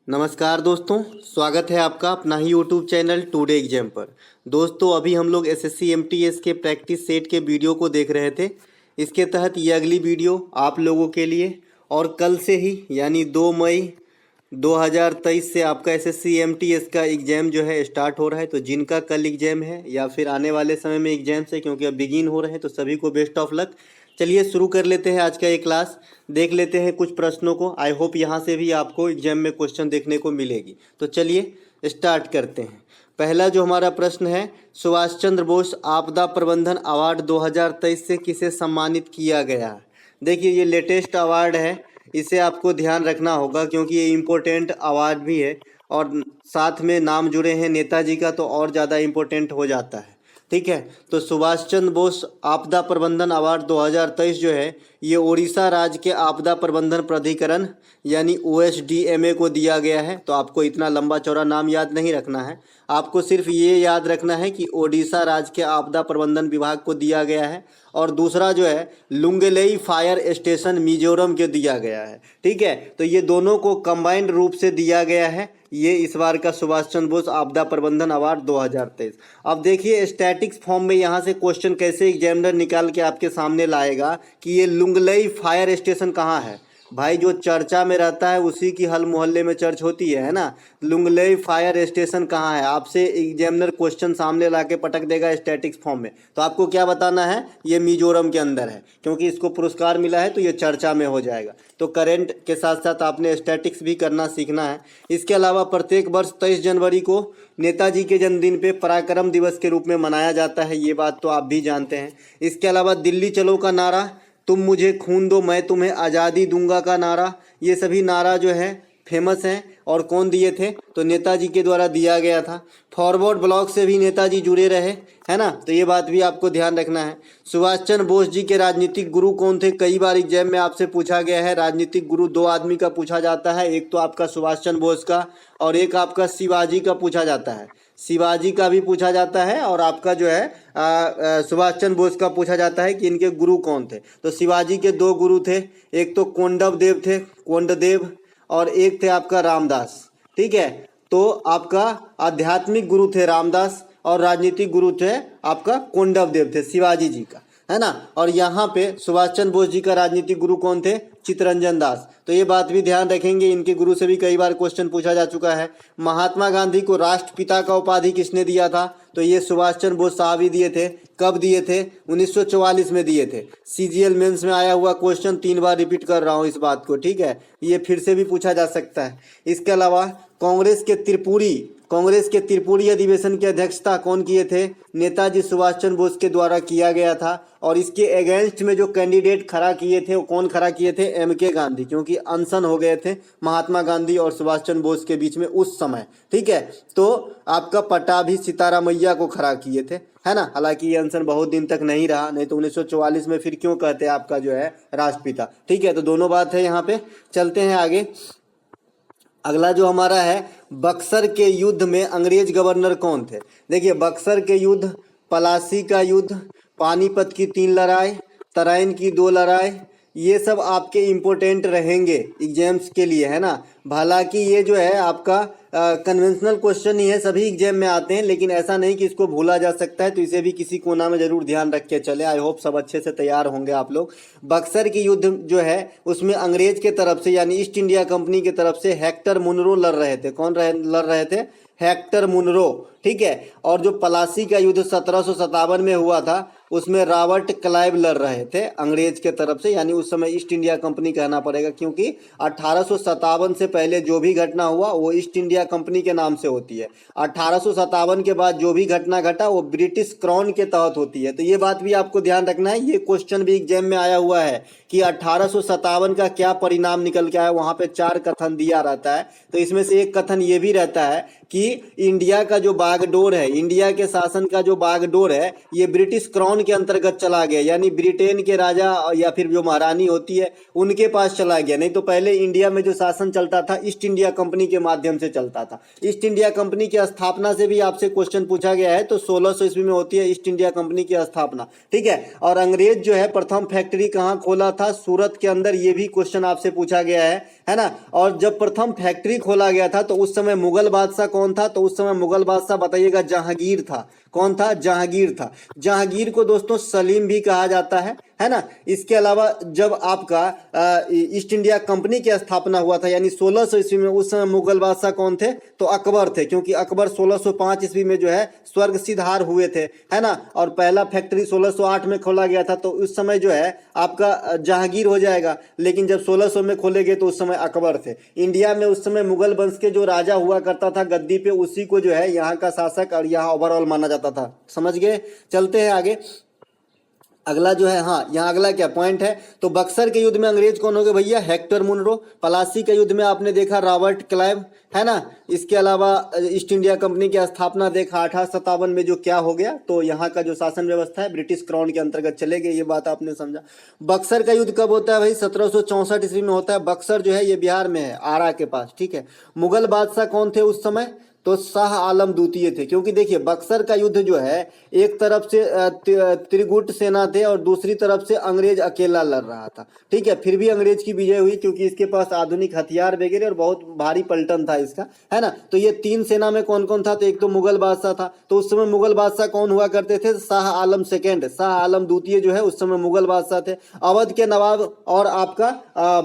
नमस्कार दोस्तों, स्वागत है आपका अपना ही यूट्यूब चैनल टुडे एग्जाम पर। दोस्तों अभी हम लोग एसएससी एमटीएस के प्रैक्टिस सेट के वीडियो को देख रहे थे। इसके तहत ये अगली वीडियो आप लोगों के लिए, और कल से ही यानी 2 मई 2023 से आपका एसएससी एमटीएस का एग्ज़ाम जो है स्टार्ट हो रहा है। तो जिनका कल एग्ज़ाम है या फिर आने वाले समय में एग्ज़ाम से, क्योंकि अब बिगिन हो रहे हैं, तो सभी को बेस्ट ऑफ लक। चलिए शुरू कर लेते हैं आज का ये क्लास। देख लेते हैं कुछ प्रश्नों को। आई होप यहाँ से भी आपको एग्जाम में क्वेश्चन देखने को मिलेगी। तो चलिए स्टार्ट करते हैं। पहला जो हमारा प्रश्न है, सुभाष चंद्र बोस आपदा प्रबंधन अवार्ड 2023 से किसे सम्मानित किया गया है। देखिए ये लेटेस्ट अवार्ड है, इसे आपको ध्यान रखना होगा क्योंकि ये इम्पोर्टेंट अवार्ड भी है और साथ में नाम जुड़े हैं नेताजी का, तो और ज़्यादा इम्पोर्टेंट हो जाता है। ठीक है, तो सुभाष चंद्र बोस आपदा प्रबंधन अवार्ड 2023 जो है ये उड़ीसा राज्य के आपदा प्रबंधन प्राधिकरण यानी ओएसडीएमए को दिया गया है। तो आपको इतना लंबा चौड़ा नाम याद नहीं रखना है, आपको सिर्फ ये याद रखना है कि ओडिशा राज्य के आपदा प्रबंधन विभाग को दिया गया है। और दूसरा जो है लुंगलेई फायर स्टेशन मिजोरम के दिया गया है। ठीक है, तो ये दोनों को कंबाइंड रूप से दिया गया है। ये इस बार का सुभाष चंद्र बोस आपदा प्रबंधन अवार्ड 2023। अब देखिए स्टैटिक्स फॉर्म में यहाँ से क्वेश्चन कैसे एग्जामिनर निकाल के आपके सामने लाएगा कि ये लुंगलेई फायर स्टेशन कहाँ है। भाई जो चर्चा में रहता है उसी की हल मोहल्ले में चर्च होती है ना। लुंगलेई फायर स्टेशन कहाँ है, आपसे एग्जामिनर क्वेश्चन सामने ला के पटक देगा स्टैटिक्स फॉर्म में। तो आपको क्या बताना है, ये मिजोरम के अंदर है, क्योंकि इसको पुरस्कार मिला है तो ये चर्चा में हो जाएगा। तो करेंट के साथ साथ आपने स्टैटिक्स भी करना सीखना है। इसके अलावा प्रत्येक वर्ष 23 जनवरी को नेताजी के जन्मदिन पे पराक्रम दिवस के रूप में मनाया जाता है, ये बात तो आप भी जानते हैं। इसके अलावा दिल्ली चलो का नारा, तुम मुझे खून दो मैं तुम्हें आज़ादी दूंगा का नारा, ये सभी नारा जो है फेमस हैं। और कौन दिए थे, तो नेताजी के द्वारा दिया गया था। फॉरवर्ड ब्लॉक से भी नेताजी जुड़े रहे, है ना, तो ये बात भी आपको ध्यान रखना है। सुभाष चंद्र बोस जी के राजनीतिक गुरु कौन थे, कई बार एग्जाम में आपसे पूछा गया है। राजनीतिक गुरु 2 आदमी का पूछा जाता है, एक तो आपका सुभाष चंद्र बोस का और एक आपका शिवाजी का पूछा जाता है। शिवाजी का भी पूछा जाता है और आपका जो है सुभाष चंद्र बोस का पूछा जाता है कि इनके गुरु कौन थे। तो शिवाजी के 2 गुरु थे, एक तो कोंडव देव थे, कोंडदेव, और एक थे आपका रामदास। ठीक है, तो आपका आध्यात्मिक गुरु थे रामदास और राजनीतिक गुरु थे आपका कोंडव देव थे, शिवाजी जी का, है ना। और यहाँ पे सुभाष चंद्र बोस जी का राजनीतिक गुरु कौन थे, चित्तरंजन दास। तो ये बात भी ध्यान रखेंगे, इनके गुरु से भी कई बार क्वेश्चन पूछा जा चुका है। महात्मा गांधी को राष्ट्रपिता का उपाधि किसने दिया था, तो ये सुभाष चंद्र बोस साहब ही दिए थे। कब दिए थे, 1944 में दिए थे। सीजीएल मेंस में आया हुआ क्वेश्चन, 3 बार रिपीट कर रहा हूँ इस बात को, ठीक है, ये फिर से भी पूछा जा सकता है। इसके अलावा कांग्रेस के त्रिपुरी अधिवेशन की अध्यक्षता कौन किए थे, नेताजी सुभाष चंद्र बोस के द्वारा किया गया था। और इसके अगेंस्ट में जो कैंडिडेट खड़ा किए थे वो कौन खड़ा किए थे, एमके गांधी, क्योंकि अनशन हो गए थे महात्मा गांधी और सुभाष चंद्र बोस के बीच में उस समय। ठीक है, तो आपका पटाभी सीतारामैया को खड़ा किए थे, है ना। हालांकि ये अनशन बहुत दिन तक नहीं रहा, नहीं तो 1944 में फिर क्यों कहते हैं आपका जो है राष्ट्रपिता। ठीक है, तो दोनों बात है यहाँ पे। चलते हैं आगे। अगला जो हमारा है, बक्सर के युद्ध में अंग्रेज गवर्नर कौन थे। देखिए बक्सर के युद्ध, पलासी का युद्ध, पानीपत की 3 लड़ाई, तराइन की 2 लड़ाई, ये सब आपके इम्पोर्टेंट रहेंगे एग्जाम्स के लिए, है ना। हालांकि ये जो है आपका कन्वेंशनल क्वेश्चन ही है, सभी एग्जाम में आते हैं, लेकिन ऐसा नहीं कि इसको भूला जा सकता है, तो इसे भी किसी कोना में जरूर ध्यान रख के चले। आई होप सब अच्छे से तैयार होंगे आप लोग। बक्सर की युद्ध जो है उसमें अंग्रेज के तरफ से यानी ईस्ट इंडिया कंपनी की तरफ से हेक्टर मुनरो लड़ रहे थे। कौन लड़ रहे थे, हेक्टर मुनरो। ठीक है, और जो पलासी का युद्ध 1757 में हुआ था उसमें रॉबर्ट क्लाइव लड़ रहे थे अंग्रेज के तरफ से, यानी उस समय ईस्ट इंडिया कंपनी कहना पड़ेगा, क्योंकि 1857 से पहले जो भी घटना हुआ वो ईस्ट इंडिया कंपनी के नाम से होती है। 1857 के बाद जो भी घटना घटा वो ब्रिटिश क्राउन के तहत होती है। तो ये बात भी आपको ध्यान रखना है, ये क्वेश्चन भी एग्जाम में आया हुआ है कि 1857 का क्या परिणाम निकल के आया। वहां पे 4 कथन दिया रहता है, तो इसमें से एक कथन ये भी रहता है कि इंडिया का जो बागडोर है, इंडिया के शासन का जो बागडोर है, ये ब्रिटिश क्राउन के अंतर्गत चला गया, यानी ब्रिटेन के राजा या फिर जो महारानी होती है उनके पास चला गया। नहीं तो पहले इंडिया में जो शासन चलता था ईस्ट इंडिया कंपनी के माध्यम से चलता था। ईस्ट इंडिया कंपनी की स्थापना से भी आपसे क्वेश्चन पूछा गया है, तो 1600 ईस्वी में होती है ईस्ट इंडिया कंपनी की स्थापना। ठीक है, और अंग्रेज जो है प्रथम फैक्ट्री कहाँ खोला था, सूरत के अंदर, ये भी क्वेश्चन आपसे पूछा गया है। है ना। और जब प्रथम फैक्ट्री खोला गया था तो उस समय मुगल बादशाह कौन था, तो उस समय मुगल बादशाह बताइएगा जहांगीर था। कौन था? जहांगीर था। जहांगीर को दोस्तों सलीम भी कहा जाता है ना। इसके अलावा जब आपका ईस्ट इंडिया कंपनी की स्थापना हुआ था यानी 1600 ईस्वी में, उस समय मुगल बादशाह कौन थे? तो अकबर थे, क्योंकि अकबर 1605 ईस्वी में जो है स्वर्ग सिधार हुए थे, है ना। और पहला फैक्ट्री 1608 में खोला गया था, तो उस समय जो है आपका जहांगीर हो जाएगा। लेकिन जब 1600 में खोले गए तो उस समय अकबर थे। इंडिया में उस समय मुगल वंश के जो राजा हुआ करता था गद्दी पे, उसी को जो है यहाँ का शासक और यहाँ ओवरऑल माना जाता था। समझ गए? चलते हैं आगे। अगला जो है, हाँ यहाँ अगला क्या पॉइंट है, तो बक्सर के युद्ध में अंग्रेज कौन हो गए भैया? Hector Munro. पलासी के युद्ध में आपने देखा रॉबर्ट क्लाइव, है ना। इसके अलावा ईस्ट इंडिया कंपनी की स्थापना देखा 1857 में जो क्या हो गया, तो यहाँ का जो शासन व्यवस्था है ब्रिटिश क्राउन के अंतर्गत चले गए, ये बात आपने समझा। बक्सर का युद्ध कब होता है भाई? 1764 ईस्वी में होता है। बक्सर जो है ये बिहार में है, आरा के पास, ठीक है। मुगल बादशाह कौन थे उस समय? तो शाह आलम द्वितीय थे। क्योंकि देखिए बक्सर का युद्ध जो है एक तरफ से त्रिगुट सेना थे और दूसरी तरफ से अंग्रेज अकेला लड़ रहा था, ठीक है। फिर भी अंग्रेज की विजय हुई क्योंकि इसके पास आधुनिक हथियार वगैरह और बहुत भारी पलटन था इसका, है ना। तो ये तीन सेना में कौन कौन था? तो एक तो मुगल बादशाह था। तो उस समय मुगल बादशाह कौन हुआ करते थे? शाह आलम सेकेंड, शाह आलम द्वितीय जो है उस समय मुगल बादशाह थे। अवध के नवाब और आपका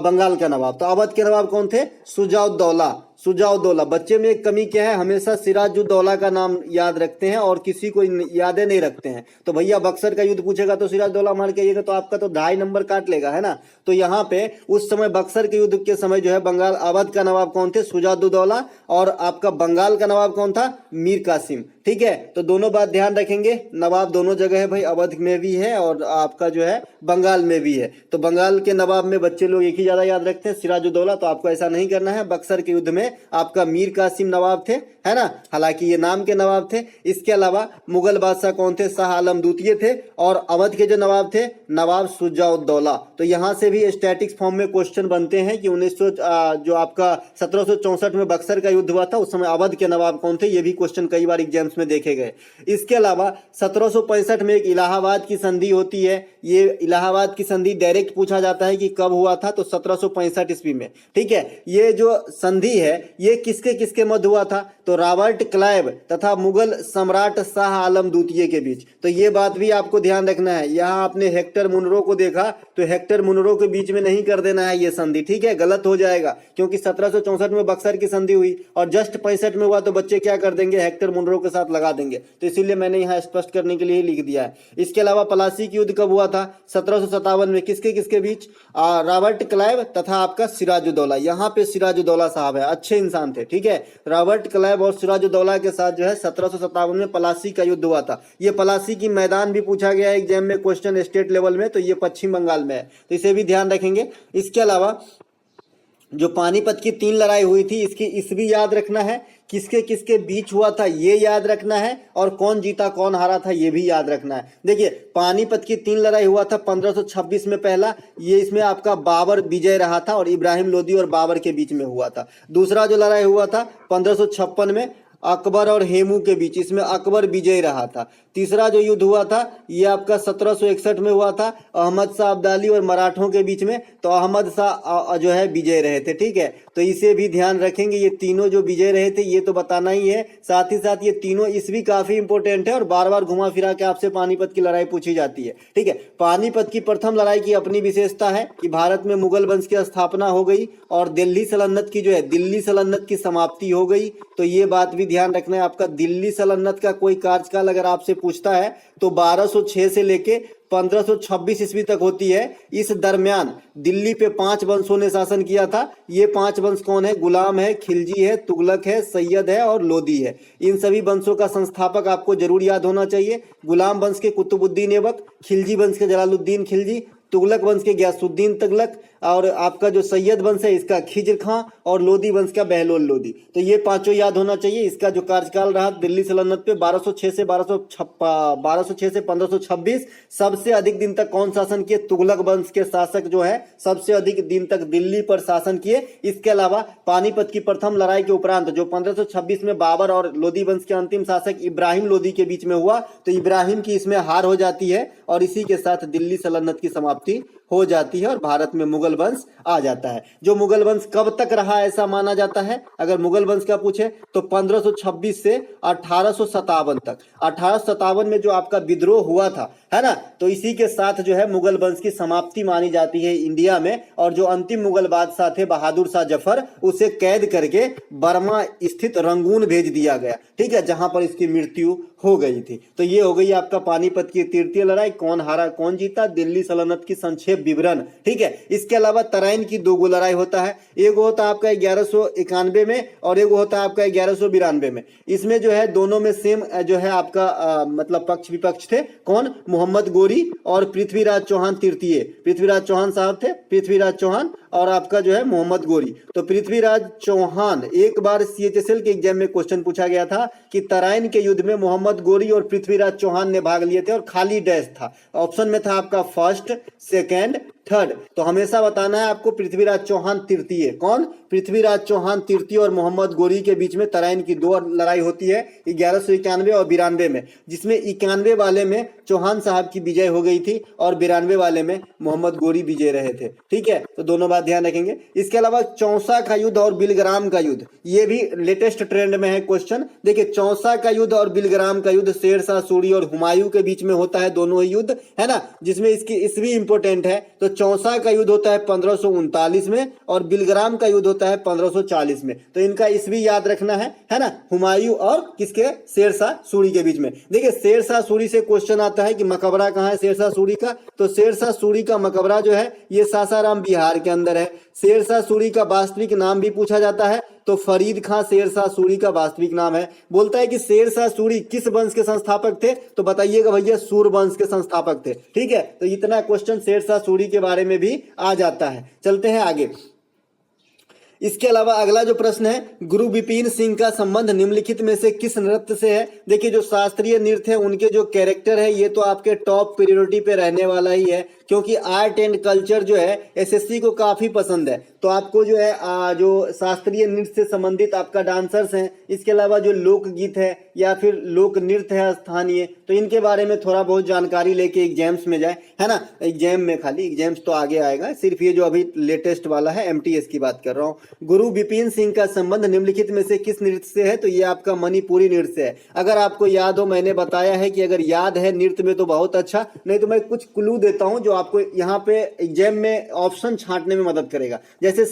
बंगाल का नवाब, तो अवध के नवाब कौन थे? सुजाउद्दौला। सुजाउद्दौला। बच्चे में एक कमी क्या है, हमेशा सिराजुद्दौला का नाम याद रखते हैं और किसी को यादें नहीं रखते हैं। तो भैया बक्सर का युद्ध पूछेगा तो सिराजुद्दौला मार के आइएगा, तो आपका तो 2.5 नंबर काट लेगा, है ना। तो यहाँ पे उस समय बक्सर के युद्ध के समय जो है बंगाल अवध का नवाब कौन थे? सुजाउद्दौला। और आपका बंगाल का नवाब कौन था? मीर कासिम, ठीक है। तो दोनों बात ध्यान रखेंगे, नवाब दोनों जगह है भाई, अवध में भी है और आपका जो है बंगाल में भी है। तो बंगाल के नवाब में बच्चे लोग एक ही ज्यादा याद रखते हैं, सिराजुद्दौला। तो आपको ऐसा नहीं करना है। बक्सर के युद्ध में आपका मीर कासिम नवाब थे, है ना, हालांकि ये नाम के नवाब थे। इसके अलावा मुगल बादशाह कौन थे? शाह आलम द्वितीय थे। और अवध के जो नवाब थे, नवाब सुजाउद्दौला। तो यहाँ से भी स्टैटिक्स फॉर्म में क्वेश्चन बनते हैं कि 1900 जो आपका 1764 में बक्सर का युद्ध हुआ था उस समय अवध के नवाब कौन थे, ये भी क्वेश्चन कई बार एग्जाम्स में देखे गए। इसके अलावा 1765 में एक इलाहाबाद की संधि होती है। ये इलाहाबाद की संधि डायरेक्ट पूछा जाता है कि कब हुआ था, तो 1765 ईस्वी में, ठीक है। ये जो संधि है ये किसके किसके मध्य हुआ था? तो रॉबर्ट क्लाइव तथा मुगल सम्राट शाह आलम द्वितीय के बीच। तो ये बात भी आपको ध्यान रखना है। यहाँ आपने हेक्टर मुनरो को देखा, तो हेक्टर मुनरो के बीच में नहीं कर देना है ये संधि, ठीक है, गलत हो जाएगा। क्योंकि 1764 में बक्सर की संधि हुई और जस्ट 65 में हुआ, तो बच्चे क्या कर देंगे? हेक्टर मुनरो के साथ लगा देंगे। तो इसीलिए मैंने यहाँ स्पष्ट करने के लिए लिख दिया है। इसके अलावा पलासी की युद्ध कब हुआ था? 1757 में। किसके किसके बीच? रॉबर्ट क्लाइव तथा आपका सिराजुद्दौला। यहाँ पे सिराजुद्दौला साहब है, अच्छे इंसान थे, ठीक है। रॉबर्ट क्लाइव और सिराजुद्दौला के साथ जो है 1757 में पलासी का युद्ध हुआ था। ये पलासी की मैदान भी पूछा गया है एग्जाम में क्वेश्चन स्टेट लेवल में, तो ये पश्चिम बंगाल में है, तो इसे भी ध्यान रखेंगे। इसके अलावा जो पानीपत की 3 लड़ाई हुई थी, इसकी इस भी याद रखना है, किसके किसके बीच हुआ था ये याद रखना है, और कौन जीता कौन हारा था ये भी याद रखना है। देखिए पानीपत की 3 लड़ाई हुआ था 1526 में पहला, ये इसमें आपका बाबर विजय रहा था और इब्राहिम लोदी और बाबर के बीच में हुआ था। दूसरा जो लड़ाई हुआ था 1556 में अकबर और हेमू के बीच, इसमें अकबर विजय रहा था। तीसरा जो युद्ध हुआ था ये आपका 1761 में हुआ था अहमद शाह अब्दाली और मराठों के बीच में, तो अहमद शाह जो है विजय रहे थे, ठीक है। तो इसे भी ध्यान रखेंगे, ये तीनों जो विजय रहे थे ये तो बताना ही है, साथ ही साथ ये तीनों इस भी काफी इंपॉर्टेंट है और बार बार घुमा फिरा के आपसे पानीपत की लड़ाई पूछी जाती है, ठीक है। पानीपत की प्रथम लड़ाई की अपनी विशेषता है कि भारत में मुगल वंश की स्थापना हो गई और दिल्ली सल्तनत की जो है दिल्ली सल्तनत की समाप्ति हो गई। तो ये बात भी ध्यान रखना है आपका। दिल्ली सल्तनत का कोई कार्यकाल अगर आपसे पूछता है तो 1206 से लेके 1526 ईस्वी तक होती है। इस दरमियान दिल्ली पे 5 वंशों ने शासन किया था। ये 5 वंश कौन है? गुलाम है, खिलजी है, तुगलक है, सैयद है और लोदी है। इन सभी वंशों का संस्थापक आपको जरूर याद होना चाहिए। गुलाम वंश के कुतुबुद्दीन ऐबक, खिलजी वंश के जलालुद्दीन खिलजी, तुगलक वंश के गयासुद्दीन तुगलक, और आपका जो सैयद वंश है इसका खिज्र खां, और लोदी वंश का बहलोल लोदी। तो ये पांचों याद होना चाहिए। इसका जो कार्यकाल रहा दिल्ली सल्तनत पे 1206 से 1526। सबसे अधिक दिन तक कौन शासन किए? तुगलक वंश के शासक जो है सबसे अधिक दिन तक दिल्ली पर शासन किए। इसके अलावा पानीपत की प्रथम लड़ाई के उपरांत जो 1526 में बाबर और लोदी वंश के अंतिम शासक इब्राहिम लोदी के बीच में हुआ, तो इब्राहिम की इसमें हार हो जाती है और इसी के साथ दिल्ली सल्तनत की समाप्ति समाप्ति हो जाती है और भारत में मुगल वंश आ जाता है। जो मुगल वंश कब तक रहा ऐसा माना जाता है, अगर मुगल वंश का पूछे तो 1526 से 1857 तक। 1857 में जो आपका विद्रोह हुआ था, है ना, तो इसी के साथ जो है मुगल वंश की समाप्ति मानी जाती है इंडिया में। और जो अंतिम मुगल बादशाह थे बहादुर शाह जफर, उसे कैद करके बर्मा स्थित रंगून भेज दिया गया, ठीक है, जहां पर इसकी मृत्यु हो गई थी। तो ये हो गई आपका पानीपत की तृतीय लड़ाई, कौन हारा कौन जीता, दिल्ली सल्तनत की संक्षेप विवरण, ठीक है। इसके अलावा तराइन की दो लड़ाई होता है, एक होता है आपका 1191 में और एक होता है आपका 1192 में। इसमें जो है दोनों में सेम जो है आपका मतलब पक्ष विपक्ष थे, कौन, मोहम्मद गोरी और पृथ्वीराज चौहान तृतीय। पृथ्वीराज चौहान साहब थे, पृथ्वीराज चौहान और आपका जो है मोहम्मद गोरी। तो पृथ्वीराज चौहान, एक बार CHSL के एग्जाम में क्वेश्चन पूछा गया था कि तराइन के युद्ध में मोहम्मद गोरी और पृथ्वीराज चौहान ने भाग लिए थे और खाली डैश था, ऑप्शन में था आपका फर्स्ट, सेकेंड, थर्ड। तो हमेशा बताना है आपको पृथ्वीराज चौहान तृतीय, कौन, पृथ्वीराज चौहान तृतीय और मोहम्मद गोरी के बीच में तराइन की दो लड़ाई होती है 1191 और 92 में, जिसमें 91 वाले में चौहान साहब की विजय हो गई थी और 92 वाले में मोहम्मद गोरी विजय रहे थे, ठीक है। तो दोनों बात ध्यान रखेंगे। इसके अलावा चौसा का युद्ध और बिलग्राम का युद्ध, ये भी लेटेस्ट ट्रेंड में है क्वेश्चन। देखिए चौसा का युद्ध और बिलग्राम का युद्ध शेरशाह सूरी और हुमायूं के बीच में होता है, दोनों ही युद्ध, है ना, जिसमें इसकी ईस्वी इंपोर्टेंट है। तो चौसा का युद्ध होता है 1539 में और बिलग्राम का युद्ध होता है 1540 में। तो इनका ईस्वी याद रखना है ना, हुमायूं और किसके, शेरशाह सूरी के बीच में। देखिए शेरशाह सूरी से क्वेश्चन आता है कि मकबरा कहाँ है शेरशाह सूरी का, तो शेरशाह सूरी का मकबरा जो है ये सासाराम बिहार के अंदर है। शेरशाह सूरी का वास्तविक नाम भी पूछा जाता है, तो फरीद खां शेरशाह सूरी का वास्तविक नाम है। बोलता है कि शेरशाह सूरी किस वंश के संस्थापक थे, तो बताइएगा भैया सूर वंश के संस्थापक थे, ठीक है। तो इतना क्वेश्चन शेरशाह सूरी के बारे में भी आ जाता है। चलते हैं आगे। इसके अलावा अगला जो प्रश्न है, गुरु विपिन सिंह का संबंध निम्नलिखित में से किस नृत्य से है। देखिए जो शास्त्रीय नृत्य है उनके जो कैरेक्टर है ये तो आपके टॉप प्रायोरिटी पे रहने वाला ही है, क्योंकि आर्ट एंड कल्चर जो है SSC को काफी पसंद है। तो आपको जो है जो शास्त्रीय नृत्य से संबंधित आपका डांसर्स हैं, इसके अलावा जो लोकगीत है या फिर लोक नृत्य है स्थानीय, तो इनके बारे में थोड़ा बहुत जानकारी लेके एग्जाम्स में जाए, है ना। एग्जाम में खाली, एग्जाम्स तो आगे आएगा, सिर्फ ये जो अभी लेटेस्ट वाला है MTS की बात कर रहा हूँ। गुरु विपिन सिंह का संबंध निम्नलिखित में से किस नृत्य से है, तो ये आपका मणिपुरी नृत्य से है। अगर आपको याद हो, मैंने बताया है कि अगर याद है नृत्य में तो बहुत अच्छा, नहीं तो मैं कुछ क्लू देता हूं जो आपको यहाँ पे एग्जाम में ऑप्शन छांटने में मदद करेगा। जैसे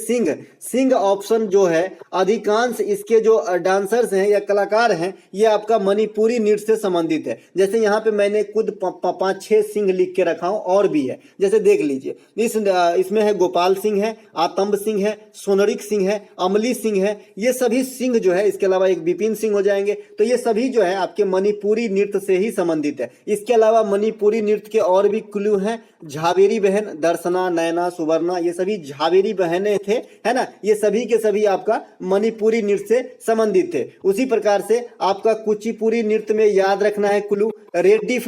सिंह ऑप्शन जो है, अधिकांश इसके जो डांसर्स हैं या कलाकार हैं ये आपका मणिपुरी नृत्य से संबंधित है। जैसे यहाँ पे मैंने खुद 5-6 सिंह लिख के रखा हूं, और भी है, जैसे देख लीजिए इसमें है गोपाल सिंह है, आतंब सिंह है, सोनरिक सिंह है, अमली सिंह है, ये सभी सिंह जो है, इसके अलावा एक विपिन सिंह हो जाएंगे। तो ये सभी जो है आपके मणिपुरी नृत्य से ही संबंधित है। इसके अलावा मणिपुरी नृत्य के और भी क्लू हैं, झावेरी बहन, दर्शना, नैना, सुवर्णा, ये सभी झावेरी बहनें थे, है ना, ये सभी के सभी आपका मणिपुरी नृत्य से संबंधित थे। उसी प्रकार से आपका कुचिपुड़ी नृत्य में याद रखना है क्लू, रेड्डी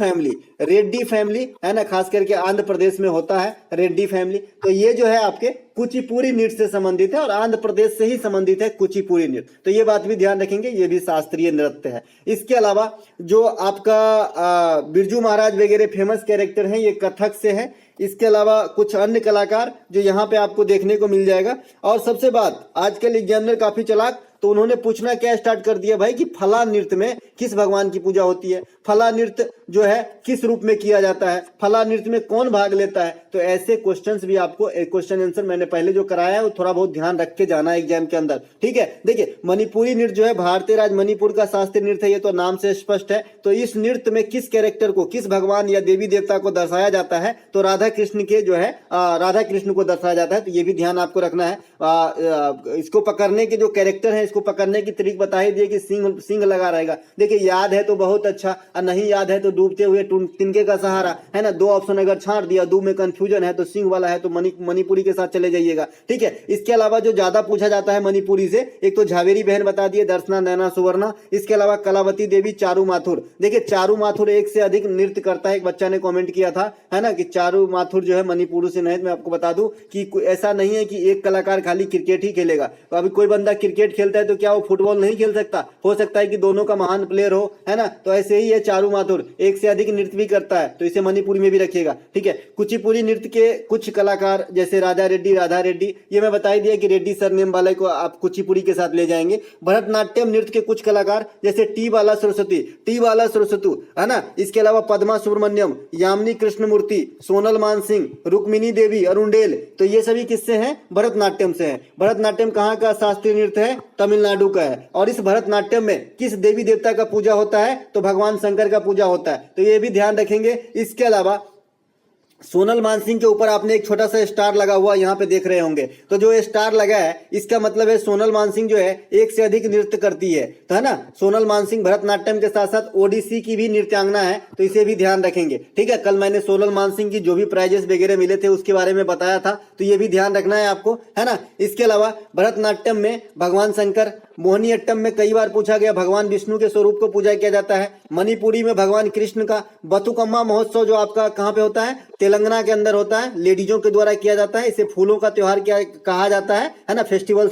फैमिली, है ना, खास करके आंध्र प्रदेश में होता है रेड्डी फैमिली। तो ये जो है आपके कुचिपुड़ी नृत्य से संबंधित है और आंध्र प्रदेश से ही संबंधित है कुचिपुड़ी नृत्य। तो ये बात भी ध्यान रखेंगे, ये भी शास्त्रीय नृत्य है। इसके अलावा जो आपका बिरजू महाराज वगैरह फेमस कैरेक्टर हैं, ये कथक से है। इसके अलावा कुछ अन्य कलाकार जो यहाँ पे आपको देखने को मिल जाएगा। और सबसे बात, आजकल एग्जामिनर काफी चालाक, तो उन्होंने पूछना क्या स्टार्ट कर दिया भाई कि फला नृत्य में किस भगवान की पूजा होती है, फला नृत्य जो है किस रूप में किया जाता है, फला नृत्य में कौन भाग लेता है। तो ऐसे क्वेश्चंस भी आपको, क्वेश्चन आंसर मैंने पहले जो कराया है वो थोड़ा बहुत ध्यान रख के जाना है एग्जाम के अंदर, ठीक है। देखिए मणिपुरी नृत्य जो है भारतीय राज्य मणिपुर का शास्त्रीय नृत्य है, ये तो नाम से स्पष्ट है। तो इस नृत्य में किस कैरेक्टर को, किस भगवान या देवी देवता को दर्शाया जाता है, तो राधा कृष्ण के जो है राधा कृष्ण को दर्शाया जाता है। तो ये भी ध्यान आपको रखना है। इसको पकड़ने के जो कैरेक्टर है, इसको पकड़ने की तरीक बता ही दिए कि सिंह लगा रहेगा। देखिए याद है तो बहुत अच्छा, और नहीं याद है तो डूबते हुए तिनके का सहारा, है ना। 2 ऑप्शन अगर छांट दिया, 2 में कंफ्यूजन है तो सिंह वाला है तो मणिपुरी के साथ चले जाइएगा, ठीक है। इसके अलावा जो ज्यादा पूछा जाता है मणिपुरी से, एक तो झावेरी बहन बता दिए, दर्शना, नैना, सुवर्णा। इसके अलावा कलावती देवी, चारू माथुर। देखिए चारू माथुर एक से अधिक नृत्य करता है, एक बच्चा ने कॉमेंट किया था, है ना, कि चारू माथुर जो है मणिपुर से नहीं। मैं आपको बता दूं कि ऐसा नहीं है कि एक कलाकार खाली क्रिकेट ही खेलेगा। तो अभी कोई बंदा क्रिकेट खेलता है है तो क्या वो फुटबॉल नहीं खेल सकता? हो सकता है कि दोनों का महान प्लेयर हो, है ना। तो ऐसे ही है चारू माथुर, एक से अधिक नृत्य भी करता है, तो इसे मणिपुरी में भी रखिएगा, ठीक है। कुचिपुड़ी नृत्य के कुछ कलाकार जैसे राजा रेड्डी, राधा रेड्डी, ये मैं बता ही दिया कि रेड्डी सरनेम वाले को आप कुचिपुड़ी के साथ ले जाएंगे। भरतनाट्यम नृत्य के कुछ कलाकार जैसे टी बाला सरस्वती, है ना। इसके अलावा पद्मा सुब्रमण्यम, यामिनी कृष्णमूर्ति, सोनल मानसिंह, रुक्मिणी देवी, अरुणडेल, तो ये सभी किससे हैं? भरतनाट्यम से हैं। भरतनाट्यम कहाँ का शास्त्रीय नृत्य है? तमिलनाडु का है। और इस भरतनाट्यम में किस देवी देवता का पूजा होता है? तो भगवान शंकर का पूजा होता है, तो ये भी ध्यान रखेंगे। इसके अलावा सोनल मानसिंह के ऊपर आपने एक छोटा सा स्टार लगा हुआ यहाँ पे देख रहे होंगे, तो जो स्टार लगा है इसका मतलब है सोनल मानसिंह जो है एक से अधिक नृत्य करती है, तो है ना। सोनल मानसिंह भरतनाट्यम के साथ साथ ओडिसी की भी नृत्यांगना है, तो इसे भी ध्यान रखेंगे, ठीक है। कल मैंने सोनल मानसिंह की जो भी प्राइजेस वगैरह मिले थे उसके बारे में बताया था, तो ये भी ध्यान रखना है आपको, है ना। इसके अलावा भरतनाट्यम में भगवान शंकर, मोहिनी अट्टम में कई बार पूछा गया भगवान विष्णु के स्वरूप को पूजा किया जाता है। मणिपुरी में भगवान कृष्ण का। बथुकम्मा महोत्सव जो आपका कहाँ पे होता है? तेलंगाना के अंदर होता है, लेडीजों के द्वारा किया जाता है। इसे फूलों का त्योहार क्या कहा जाता है ना, फेस्टिवल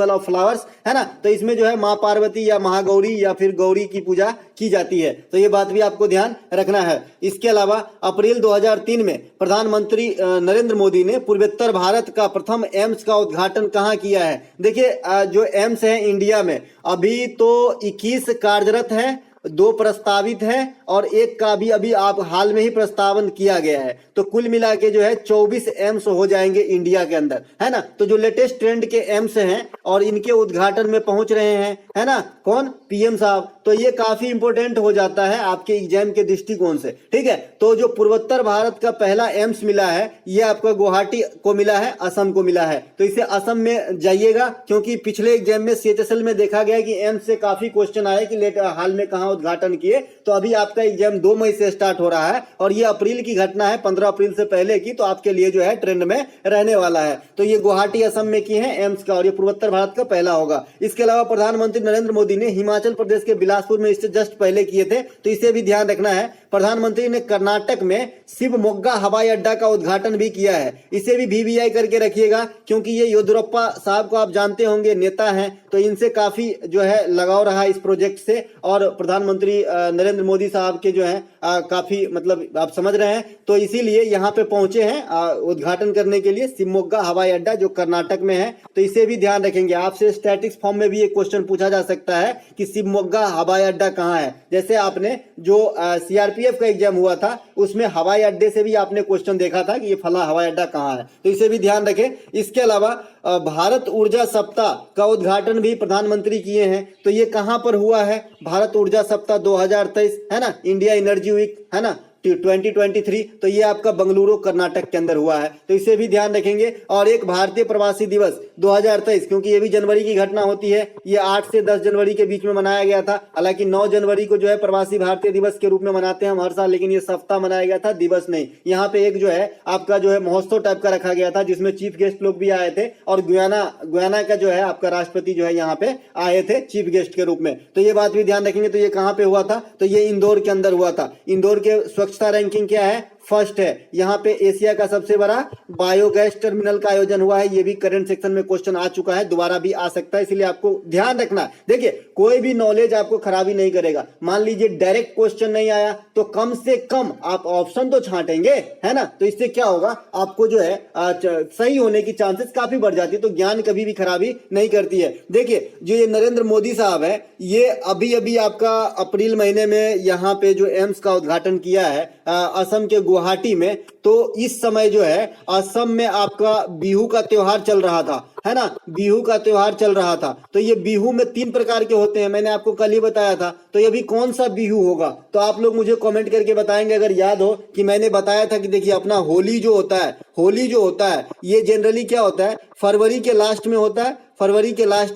ऑफ फ्लावर्स, है ना। तो इसमें जो है माँ पार्वती या महागौरी या फिर गौरी की पूजा की जाती है, तो ये बात भी आपको ध्यान रखना है। इसके अलावा अप्रैल 2003 में प्रधानमंत्री नरेंद्र मोदी ने पूर्वोत्तर भारत का प्रथम एम्स का उद्घाटन कहाँ किया है? देखिए जो एम्स है इंडिया में अभी तो 21 कार्यरत है, 2 प्रस्तावित है और एक का भी अभी आप हाल में ही प्रस्तावन किया गया है, तो कुल मिला के जो है 24 एम्स हो जाएंगे इंडिया के अंदर, है ना। तो जो लेटेस्ट ट्रेंड के एम्स हैं और इनके उद्घाटन में पहुंच रहे हैं, है ना, कौन? पीएम साहब, तो ये काफी इंपॉर्टेंट हो जाता है आपके एग्जाम के दृष्टिकोण से, ठीक है। तो जो पूर्वोत्तर भारत का पहला एम्स मिला है ये आपका गुवाहाटी को मिला है, असम को मिला है, तो इसे असम में जाइएगा, क्योंकि पिछले एग्जाम में सीएचएसएल में देखा गया कि एम्स से काफी क्वेश्चन आए कि हाल में कहाँ उद्घाटन किए। तो अभी आपका एग्जाम 2 मई से स्टार्ट हो रहा है और ये अप्रैल की घटना है, 15 अप्रैल से पहले की, तो आपके लिए जो है ट्रेंड में रहने वाला है। तो ये गुवाहाटी असम में की है एम्स का और ये पूर्वोत्तर भारत का पहला होगा। इसके अलावा प्रधानमंत्री नरेंद्र मोदी ने हिमाचल प्रदेश के बिलासपुर में इससे जस्ट पहले किए थे, तो इसे भी ध्यान रखना है। प्रधानमंत्री ने कर्नाटक में शिवमोग्गा हवाई अड्डा का उद्घाटन भी किया है, इसे भी वीवीआई करके रखिएगा, क्योंकि ये येदियुरप्पा साहब को आप जानते होंगे, नेता हैं, तो इनसे काफी जो है लगाव रहा इस प्रोजेक्ट से और प्रधानमंत्री नरेंद्र मोदी साहब के जो है काफी मतलब आप समझ रहे हैं, तो इसीलिए यहाँ पे पहुंचे हैं उद्घाटन करने के लिए शिवमोग्गा हवाई अड्डा जो कर्नाटक में है, तो इसे भी ध्यान रखेंगे। आपसे स्टैटिक्स फॉर्म में भी एक क्वेश्चन पूछा जा सकता है कि शिवमोग्गा हवाई अड्डा कहाँ है। जैसे आपने जो सीआरपीएफ का एग्जाम हुआ था उसमें हवाई अड्डे से भी आपने क्वेश्चन देखा था कि ये फला हवाई अड्डा कहाँ है, तो इसे भी ध्यान रखें। इसके अलावा भारत ऊर्जा सप्ताह का उद्घाटन भी प्रधानमंत्री किए हैं, तो ये कहाँ पर हुआ है? भारत ऊर्जा सप्ताह 2023, है ना, इंडिया एनर्जी वीक, है ना, 2023, तो ये आपका बंगलुरु कर्नाटक के अंदर हुआ है, तो इसे भी ध्यान रखेंगे। और एक भारतीय प्रवासी दिवस 2023, क्योंकि ये भी जनवरी की घटना होती है, ये 8 से 10 जनवरी के बीच में मनाया गया था। हालांकि 9 जनवरी को जो है प्रवासी भारतीय दिवस के रूप में मनाते हैं हम हर साल, लेकिन ये सप्ताह मनाया गया था, दिवस नहीं। यहाँ पे एक जो है आपका जो है महोत्सव टाइप का रखा गया था जिसमें चीफ गेस्ट लोग भी आए थे और गुयाना का जो है आपका राष्ट्रपति जो है यहाँ पे आए थे चीफ गेस्ट के रूप में, तो ये बात भी ध्यान रखेंगे। तो ये कहाँ पे हुआ था? तो ये इंदौर के अंदर हुआ था। इंदौर के स्वच्छता रैंकिंग क्या है? फर्स्ट है। यहाँ पे एशिया का सबसे बड़ा बायोगैस टर्मिनल का आयोजन हुआ है, ये भी करंट सेक्शन में क्वेश्चन आ चुका है, दोबारा भी आ सकता है, इसलिए आपको ध्यान रखना है। देखिए कोई भी नॉलेज आपको खराबी नहीं करेगा। मान लीजिए डायरेक्ट क्वेश्चन नहीं आया तो कम से कम आप ऑप्शन तो छांटेंगे, है ना, तो इससे क्या होगा आपको जो है सही होने की चांसेस काफी बढ़ जाती है। तो ज्ञान कभी भी खराबी नहीं करती है। देखिए जो ये नरेंद्र मोदी साहब है ये अभी अभी आपका अप्रैल महीने में यहाँ पे जो एम्स का उद्घाटन किया है असम के गुवाहाटी में, तो इस समय जो है असम में आपका बिहू का त्योहार चल रहा था, है ना, बिहू का त्योहार चल रहा था। तो ये बिहू में 3 प्रकार के होते हैं, मैंने आपको कल ही बताया था। तो ये अभी कौन सा बिहू होगा? तो आप लोग मुझे कमेंट करके बताएंगे अगर याद हो कि मैंने बताया था कि देखिए अपना होली जो होता है ये जनरली क्या होता है? फरवरी के लास्ट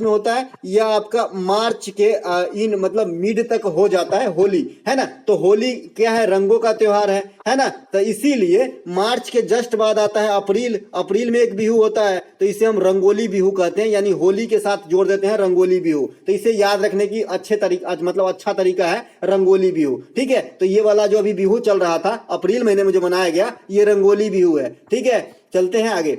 में होता है या आपका मार्च के मतलब मिड तक हो जाता है होली, है ना। तो होली क्या है? रंगों का त्योहार है ना। तो इसीलिए मार्च के जस्ट बाद आता है अप्रैल में एक बिहू होता है, तो इसे हम रंगोली बिहू कहते हैं, यानी होली के साथ जोड़ देते हैं रंगोली बिहू। तो इसे याद रखने की अच्छा तरीका है रंगोली बिहू, ठीक है। तो ये वाला जो अभी बिहू चल रहा था अप्रैल महीने में जो मनाया गया ये रंगोली बिहू है, ठीक है। चलते हैं आगे।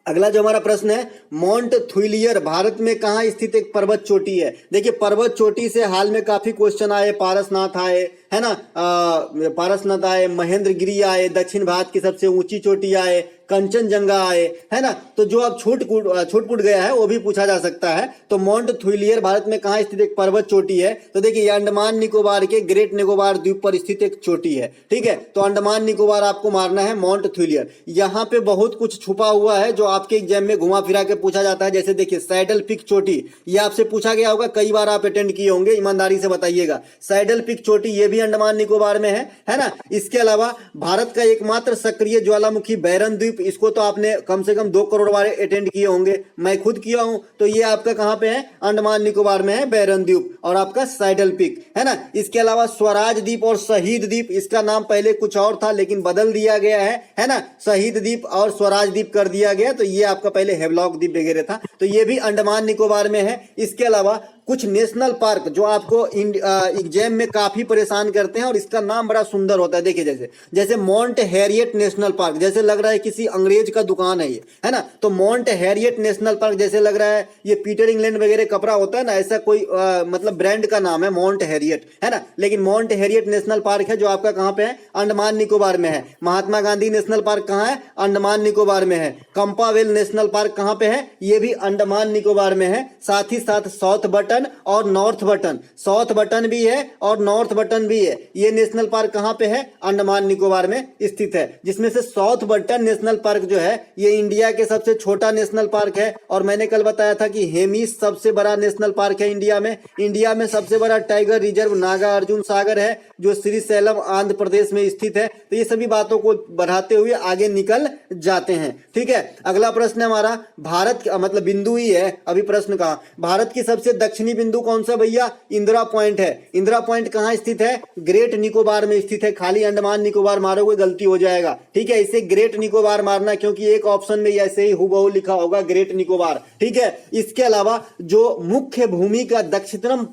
अगला जो हमारा प्रश्न है, माउंट थुइलियर भारत में कहाँ स्थित एक पर्वत चोटी है। देखिए पर्वत चोटी से हाल में काफी क्वेश्चन आए, पारसनाथ आए, है ना, पारसनाथ आए, महेंद्रगिरी आए, दक्षिण भारत की सबसे ऊंची चोटी आए, कंचनजंगा आए, है ना। तो जो अब छूट पुट गया है वो भी पूछा जा सकता है। तो माउंट थुइलियर भारत में कहाँ स्थित एक पर्वत चोटी है, तो देखिए ये अंडमान निकोबार के ग्रेट निकोबार द्वीप पर स्थित एक चोटी है। ठीक है, तो अंडमान निकोबार आपको मारना है माउंट थुइलियर। यहाँ पे बहुत कुछ छुपा हुआ है जो आपके एग्जाम में घुमा फिरा के पूछा जाता है। जैसे देखिए सैडल पिक चोटी, ये आपसे पूछा गया होगा, कई बार आप अटेंड किए होंगे, ईमानदारी से बताइएगा। सैडल पिक चोटी ये भी अंडमान निकोबार में है ना। इसके अलावा भारत का एकमात्र सक्रिय ज्वालामुखी बैरन द्वीप, इसको तो आपने कम से कम 2 करोड़ बार अटेंड किए होंगे, मैं खुद किया हूं। तो ये आपका कहां पे है, अंडमान निकोबार में है, बैरन द्वीप और आपका सैडल पिक, है ना। इसके अलावा स्वराज द्वीप और शहीद द्वीप, इसका नाम पहले कुछ और था लेकिन बदल दिया गया है ना, शहीद द्वीप और स्वराज द्वीप कर दिया गया। तो ये आपका पहले हेवलॉक द्वीप वगैरह था, तो ये भी अंडमान निकोबार में है। इसके अलावा कुछ नेशनल पार्क जो आपको एग्जाम में काफी परेशान करते हैं और इसका नाम बड़ा सुंदर होता है। देखिए जैसे माउंट हैरियट नेशनल पार्क, जैसे लग रहा है किसी अंग्रेज का दुकान है ये, है ना। तो माउंट हैरियट नेशनल पार्क जैसे लग रहा है ये पीटर इंग्लैंड वगैरह कपड़ा होता है ना, ऐसा कोई मतलब ब्रांड का नाम है माउंट हैरियट, है ना। लेकिन माउंट हैरियट नेशनल पार्क है जो आपका कहां पे है, अंडमान निकोबार में है। महात्मा गांधी नेशनल पार्क कहां है, अंडमान निकोबार में है। कंपावेल नेशनल पार्क कहां पे है, ये भी अंडमान निकोबार में है। साथ ही साथ साउथ बटन और नॉर्थ बटन, साउथ बटन भी है और नॉर्थ बटन भी है। ये नेशनल पार्क कहां पे है, अंडमान निकोबार में स्थित है। जिसमें से साउथ बटन नेशनल पार्क जो है ये इंडिया के सबसे छोटा नेशनल पार्क है। और मैंने कल बताया था कि हेमिस सबसे बड़ा नेशनल पार्क है इंडिया में। इंडिया में सबसे बड़ा टाइगर रिजर्व नागा अर्जुन सागर है जो श्रीशैलम आंध्र प्रदेश में स्थित है। तो ये सभी बातों को बढ़ाते हुए आगे निकल जाते हैं। ठीक है, अगला प्रश्न हमारा, भारत मतलब बिंदु ही है अभी प्रश्न का, भारत की सबसे दक्षिणी बिंदु कौन सा भैया, इंदिरा पॉइंट है। इंदिरा पॉइंट कहां स्थित है, ग्रेट निकोबार में स्थित है। खाली अंडमान निकोबार मारोगे गलती हो जाएगा। ठीक है, इसे ग्रेट निकोबार मारना क्योंकि एक ऑप्शन में ऐसे ही हुबहू लिखा होगा ग्रेट निकोबार। ठीक है, इसके अलावा जो मुख्य भूमि का दक्षिणतम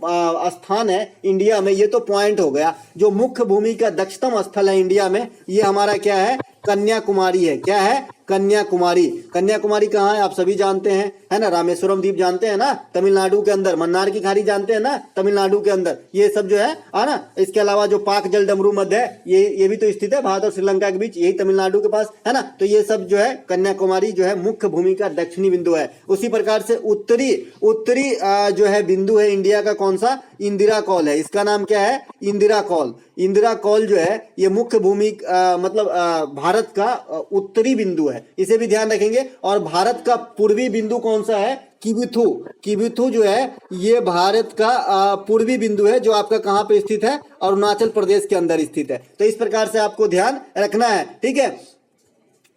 स्थान है इंडिया में, ये तो पॉइंट हो गया। जो मुख्य भूमि का दक्षिणतम स्थल है इंडिया में, ये हमारा क्या है, कन्याकुमारी है। क्या है, कन्याकुमारी। कन्याकुमारी कहाँ है आप सभी जानते हैं, है ना। रामेश्वरम द्वीप जानते हैं ना, तमिलनाडु के अंदर। मन्नार की खाड़ी जानते हैं ना, तमिलनाडु के अंदर। ये सब जो है ना। इसके अलावा जो पाक जल डमरू मध्य है, ये भी तो स्थित है भारत और श्रीलंका के बीच, यही तमिलनाडु के पास, है ना। तो ये सब जो है कन्याकुमारी जो है मुख्य भूमि का दक्षिणी बिंदु है। उसी प्रकार से उत्तरी जो है बिंदु है इंडिया का कौन सा, इंदिरा कौल है। इसका नाम क्या है, इंदिरा कौल। इंदिरा कौल जो है ये मुख्य भूमि मतलब भारत का उत्तरी बिंदु है, इसे भी ध्यान रखेंगे। और भारत का पूर्वी बिंदु कौन सा है, किबिथु। किबिथु जो है ये भारत का पूर्वी बिंदु है जो आपका कहां पे स्थित है, अरुणाचल प्रदेश के अंदर स्थित है। तो इस प्रकार से आपको ध्यान रखना है। ठीक है,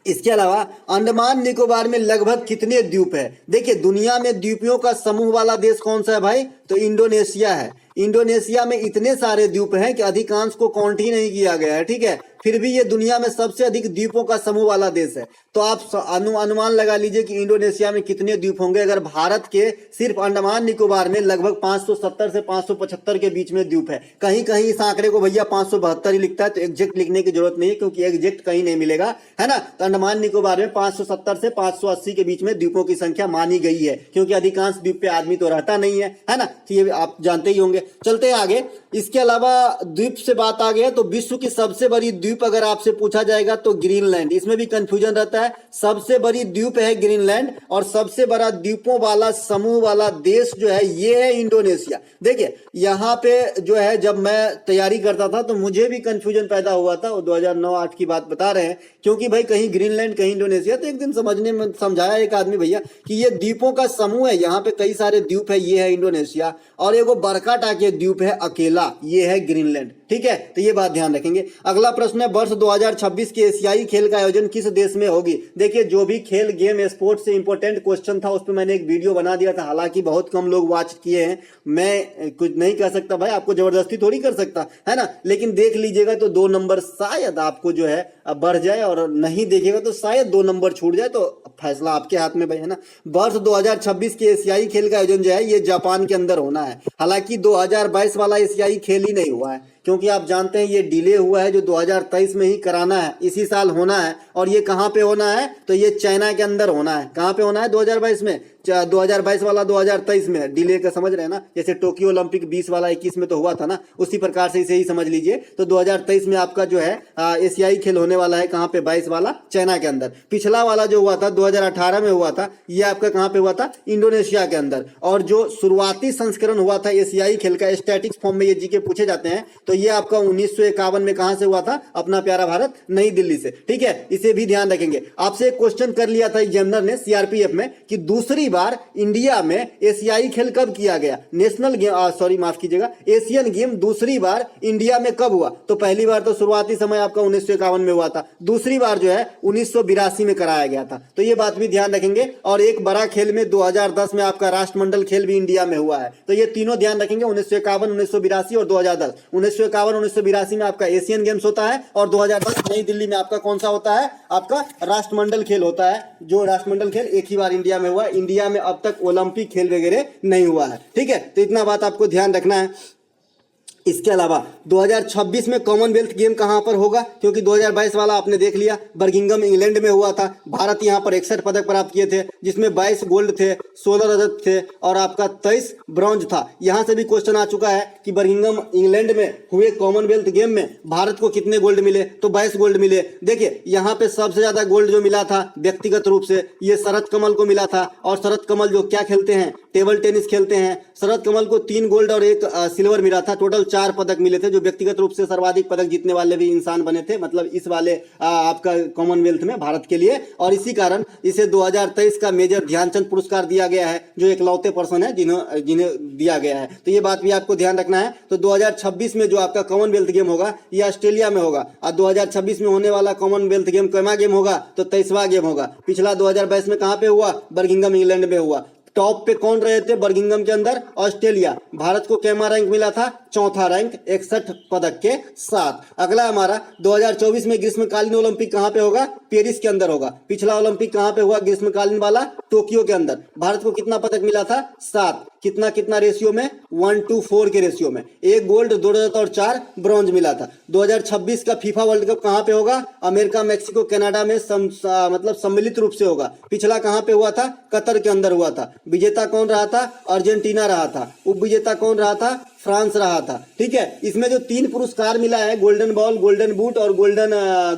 इसके अलावा अंडमान निकोबार में लगभग कितने द्वीप है। देखिए दुनिया में द्वीपों का समूह वाला देश कौन सा है भाई, तो इंडोनेशिया है। इंडोनेशिया में इतने सारे द्वीप हैं कि अधिकांश को काउंट ही नहीं किया गया है। ठीक है, फिर भी ये दुनिया में सबसे अधिक द्वीपों का समूह वाला देश है। तो आप अनुमान लगा लीजिए कि इंडोनेशिया में कितने द्वीप होंगे। अगर भारत के सिर्फ अंडमान निकोबार में लगभग 570 से 575 के बीच में द्वीप है। कहीं कहीं इस आंकड़े को भैया 572 ही लिखता है, तो एग्जैक्ट लिखने की जरूरत नहीं है क्योंकि एग्जैक्ट कहीं नहीं मिलेगा, है ना। तो अंडमान निकोबार में 570 से 580 के बीच में द्वीपों की संख्या मानी गई है क्योंकि अधिकांश द्वीप पे आदमी तो रहता नहीं है ना। तो ये आप जानते ही होंगे। चलते हैं आगे। इसके अलावा द्वीप से बात आ गया तो विश्व की सबसे बड़ी द्वीप अगर आपसे पूछा जाएगा तो ग्रीनलैंड। इसमें भी कंफ्यूजन रहता है। सबसे बड़ी द्वीप है ग्रीनलैंड और सबसे बड़ा द्वीपों वाला समूह वाला देश जो है ये है इंडोनेशिया। देखिए यहाँ पे जो है जब मैं तैयारी करता था तो मुझे भी कंफ्यूजन पैदा हुआ था। 2009-8 की बात बता रहे हैं क्योंकि भाई कहीं ग्रीनलैंड कहीं इंडोनेशिया। तो एक दिन समझने में समझाया एक आदमी भैया कि ये द्वीपों का समूह है, यहाँ पे कई सारे द्वीप है, ये है इंडोनेशिया और एगो बरका टाके द्वीप है अकेला, ये है ग्रीनलैंड। ठीक है, तो ये बात ध्यान रखेंगे। अगला प्रश्न है वर्ष 2026 के एशियाई खेल का आयोजन किस देश में होगी। देखिए जो भी खेल गेम स्पोर्ट्स से इंपॉर्टेंट क्वेश्चन था उस पर मैंने एक वीडियो बना दिया था, हालांकि बहुत कम लोग वॉच किए हैं। मैं कुछ नहीं कह सकता भाई, आपको जबरदस्ती थोड़ी कर सकता है ना, लेकिन देख लीजिएगा तो 2 नंबर शायद आपको जो है बढ़ जाए और नहीं देखेगा तो शायद 2 नंबर छूट जाए। तो फैसला आपके हाथ में भाई, है ना। वर्ष 2026 के एशियाई खेल का आयोजन जो है ये जापान के अंदर होना है। हालांकि 2022 वाला एशियाई खेल ही नहीं हुआ है क्योंकि आप जानते हैं ये डिले हुआ है, जो 2023 में ही कराना है, इसी साल होना है। और ये कहाँ पे होना है, तो ये चाइना के अंदर होना है। कहाँ पे होना है, 2022 में, 2022 वाला 2023 में डिले का समझ रहे हैं ना। जैसे टोक्यो ओलंपिक 20 वाला 21 में तो हुआ था ना, उसी प्रकार से इसे ही समझ लीजिए। तो 2023 में आपका जो है एशियाई खेल होने वाला है। कहाँ पे, 22 वाला चाइना के अंदर। पिछला वाला जो हुआ था 2018 में हुआ था, ये आपका कहाँ पे हुआ था, इंडोनेशिया के अंदर। और जो शुरुआती संस्करण हुआ था एशियाई खेल का, स्टैटिक्स फॉर्म में ये जीके पूछे जाते हैं, तो ये आपका 1951 में कहां से हुआ था, अपना प्यारा भारत, नई दिल्ली से। ठीक है, इसे भी ध्यान रखेंगे। आपसे एक क्वेश्चन कर लिया था एग्जामिनर ने सीआरपीएफ में कि दूसरी बार इंडिया में एशियाई खेल कब किया गया, नेशनल गेम, सॉरी माफ कीजिएगा, एशियन गेम दूसरी बार इंडिया में कब हुआ। तो पहली बार तो शुरुआती समय आपका 1951 में हुआ था, दूसरी बार जो है 1982 में कराया गया था। तो ये बात भी ध्यान रखेंगे। और एक बड़ा खेल में 2010 में आपका राष्ट्रमंडल खेल भी इंडिया में हुआ है। तो ये तीनों ध्यान रखेंगे, 1951, 1982 और 2010। 1951, 1982 में आपका एशियन गेम्स होता है, और 2010 नई दिल्ली में आपका कौन सा होता है, आपका राष्ट्रमंडल खेल होता है। जो राष्ट्रमंडल खेल एक ही बार इंडिया में हुआ। इंडिया में अब तक ओलंपिक खेल वगैरह नहीं हुआ है। ठीक है, तो इतना बात आपको ध्यान रखना है। इसके अलावा 2026 में कॉमनवेल्थ गेम कहां पर होगा, क्योंकि 2022 वाला आपने देख लिया बर्मिंघम इंग्लैंड में हुआ था। भारत यहां पर 61 पदक प्राप्त किए थे, जिसमें 22 गोल्ड थे, 16 रजत थे और आपका 23 ब्रॉन्ज था। यहां से भी क्वेश्चन आ चुका है कि बर्मिंघम इंग्लैंड में हुए कॉमनवेल्थ गेम में भारत को कितने गोल्ड मिले, तो 22 गोल्ड मिले। देखिए यहाँ पे सबसे ज्यादा गोल्ड जो मिला था व्यक्तिगत रूप से, ये शरद कमल को मिला था। और शरद कमल जो क्या खेलते हैं, टेबल टेनिस खेलते हैं। शरद कमल को 3 गोल्ड और 1 सिल्वर मिला था, टोटल 4 पदक मिले थे, जो व्यक्तिगत रूप से सर्वाधिक पदक जीतने वाले भी इंसान बने थे, मतलब इस वाले आपका कॉमनवेल्थ में भारत के लिए। और इसी कारण इसे 2023 का मेजर ध्यानचंद पुरस्कार दिया गया है, जो इकलौते पर्सन है जिन्हें दिया गया है। तो ये बात भी आपको ध्यान रखना है। तो 2026 में जो आपका कॉमनवेल्थ गेम होगा ये ऑस्ट्रेलिया में होगा। और 2026 में होने वाला कॉमनवेल्थ गेम कैमा गेम होगा, तो 23वां गेम होगा। पिछला 2022 में कहां पे हुआ, बर्मिंघम इंग्लैंड में हुआ। टॉप पे कौन रहे थे बर्मिंघम के अंदर, ऑस्ट्रेलिया। भारत को कैमा रैंक मिला था, चौथा रैंक 61 पदक के साथ। अगला हमारा 2024 में ग्रीष्मकालीन ओलंपिक कहां पे होगा, पेरिस के अंदर होगा। पिछला ओलंपिक कहां पे हुआ ग्रीष्मकालीन वाला, टोक्यो के अंदर। भारत को कितना पदक मिला था, 7। कितना रेशियो में, 1:4 के रेशियो में। 1 गोल्ड, 2 रजत और 4 ब्रॉन्ज मिला था। 2026 का फीफा वर्ल्ड कप कहां पे होगा, अमेरिका, मैक्सिको, कनाडा में मतलब सम्मिलित रूप से होगा। पिछला कहां पे हुआ था, कतर के अंदर हुआ था। विजेता कौन रहा था, अर्जेंटीना रहा था। उप विजेता कौन रहा था, फ्रांस रहा था। ठीक है, इसमें जो 3 पुरस्कार मिला है, गोल्डन बॉल, गोल्डन बूट और गोल्डन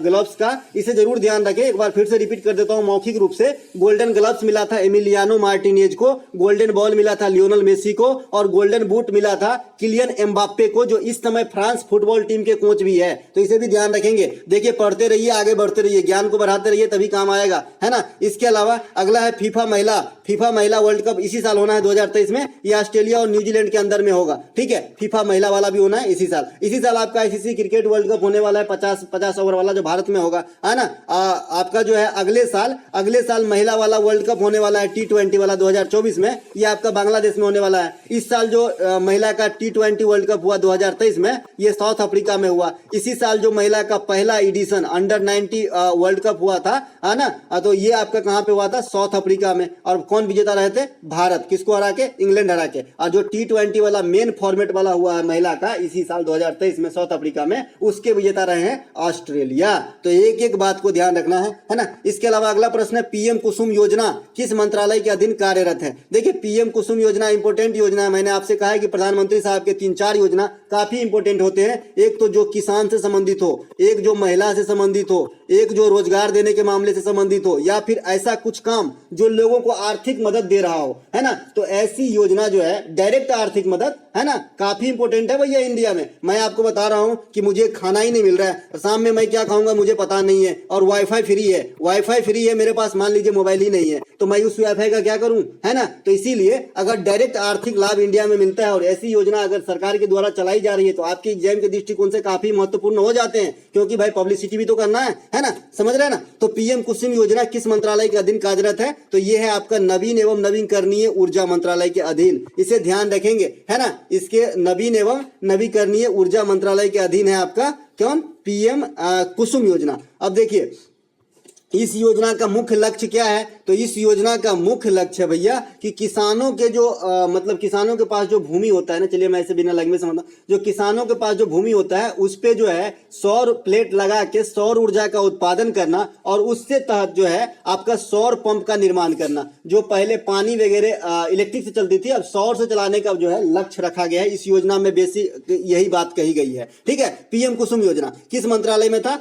ग्लव्स का, इसे जरूर ध्यान रखें। एक बार फिर से रिपीट कर देता हूं मौखिक रूप से। गोल्डन ग्लव्स मिला था एमिलियानो मार्टिनेज को, गोल्डन बॉल मिला था लियोनेल मेसी को, और गोल्डन बूट मिला था किलियन एम्बाप्पे को, जो इस समय फ्रांस फुटबॉल टीम के कोच भी है। तो इसे भी ध्यान रखेंगे। देखिए, पढ़ते रहिए, आगे बढ़ते रहिए, ज्ञान को बढ़ाते रहिए, तभी काम आएगा, है ना। इसके अलावा अगला है फीफा महिला वर्ल्ड कप। इसी साल होना है 2023 में। यह ऑस्ट्रेलिया और न्यूजीलैंड के अंदर में होगा। ठीक है, फीफा महिला वाला भी होना है इसी साल। इसी साल आपका आईसीसी क्रिकेट वर्ल्ड कप होने वाला है, 50 ओवर वाला, जो भारत में होगा, है ना। आपका जो है अगले साल महिला वाला वर्ल्ड कप होने वाला है, T20 वाला 2024 में। यह आपका बांग्लादेश में होने वाला है। इस साल जो महिला का T20 वर्ल्ड कप हुआ 2023 में, ये साउथ अफ्रीका में हुआ। इसी साल जो महिला का पहला एडिशन अंडर 90 वर्ल्ड कप हुआ था, है ना, तो ये आपका कहां पे हुआ था, साउथ अफ्रीका में। और कौन विजेता रहे थे, भारत। किसको हरा के, इंग्लैंड हरा के। और जो T20 वाला मेन फॉर्मेट वाला हुआ है महिला का इसी साल 2023 में साउथ अफ्रीका में, उसके विजेता रहे हैं ऑस्ट्रेलिया। तो एक एक बात को ध्यान रखना है ना। इसके अलावा अगला प्रश्न है, पीएम कुसुम योजना किस मंत्रालय के अधीन कार्यरत है। देखिए, पीएम कुसुम योजना इंपोर्टेंट योजना है। मैंने आपसे कहा है कि प्रधानमंत्री साहब के 3-4 योजना काफी इंपोर्टेंट होते हैं। एक तो जो किसान से संबंधित हो, एक जो महिला से संबंधित हो, एक जो रोजगार देने के मामले से संबंधित हो, या फिर ऐसा कुछ काम जो लोगों को आर्थिक मदद दे रहा हो, है ना। तो ऐसी योजना जो है, डायरेक्ट आर्थिक मदद, है ना, काफी इंपोर्टेंट है भैया इंडिया में। मैं आपको बता रहा हूं कि मुझे खाना ही नहीं मिल रहा है, शाम में मैं क्या खाऊंगा मुझे पता नहीं है, और वाईफाई फ्री है मेरे पास, मान लीजिए मोबाइल ही नहीं है, तो मैं उस वाईफाई का क्या करूं, है ना। तो इसीलिए अगर डायरेक्ट आर्थिक लाभ इंडिया में मिलता है और ऐसी योजना अगर सरकार के द्वारा चलाई जा रही है, तो आपके एग्जाम के दृष्टिकोण से काफी महत्वपूर्ण हो जाते हैं, क्योंकि भाई पब्लिसिटी भी तो करना है ना, समझ रहे हैं ना। तो पीएम कुसुम योजना किस मंत्रालय के अधीन कार्यरत है, तो ये है आपका नवीन एवं नवीकरणीय ऊर्जा मंत्रालय के अधीन। इसे ध्यान रखेंगे, है ना। इसके नवीन एवं नवीकरणीय ऊर्जा मंत्रालय के अधीन है आपका कौन, पीएम कुसुम योजना। अब देखिए, इस योजना का मुख्य लक्ष्य क्या है, तो इस योजना का मुख्य लक्ष्य है भैया कि किसानों के जो मतलब किसानों के पास जो भूमि होता है ना, चलिए मैं इसे बिना लग में समझता हूँ, जो किसानों के पास जो भूमि होता है उस पे जो है सौर प्लेट लगा के सौर ऊर्जा का उत्पादन करना और उससे तहत जो है आपका सौर पंप का निर्माण करना। जो पहले पानी वगैरह इलेक्ट्रिक से चलती थी, अब सौर से चलाने का जो है लक्ष्य रखा गया है। इस योजना में बेसिक यही बात कही गई है, ठीक है। पीएम कुसुम योजना किस मंत्रालय में था?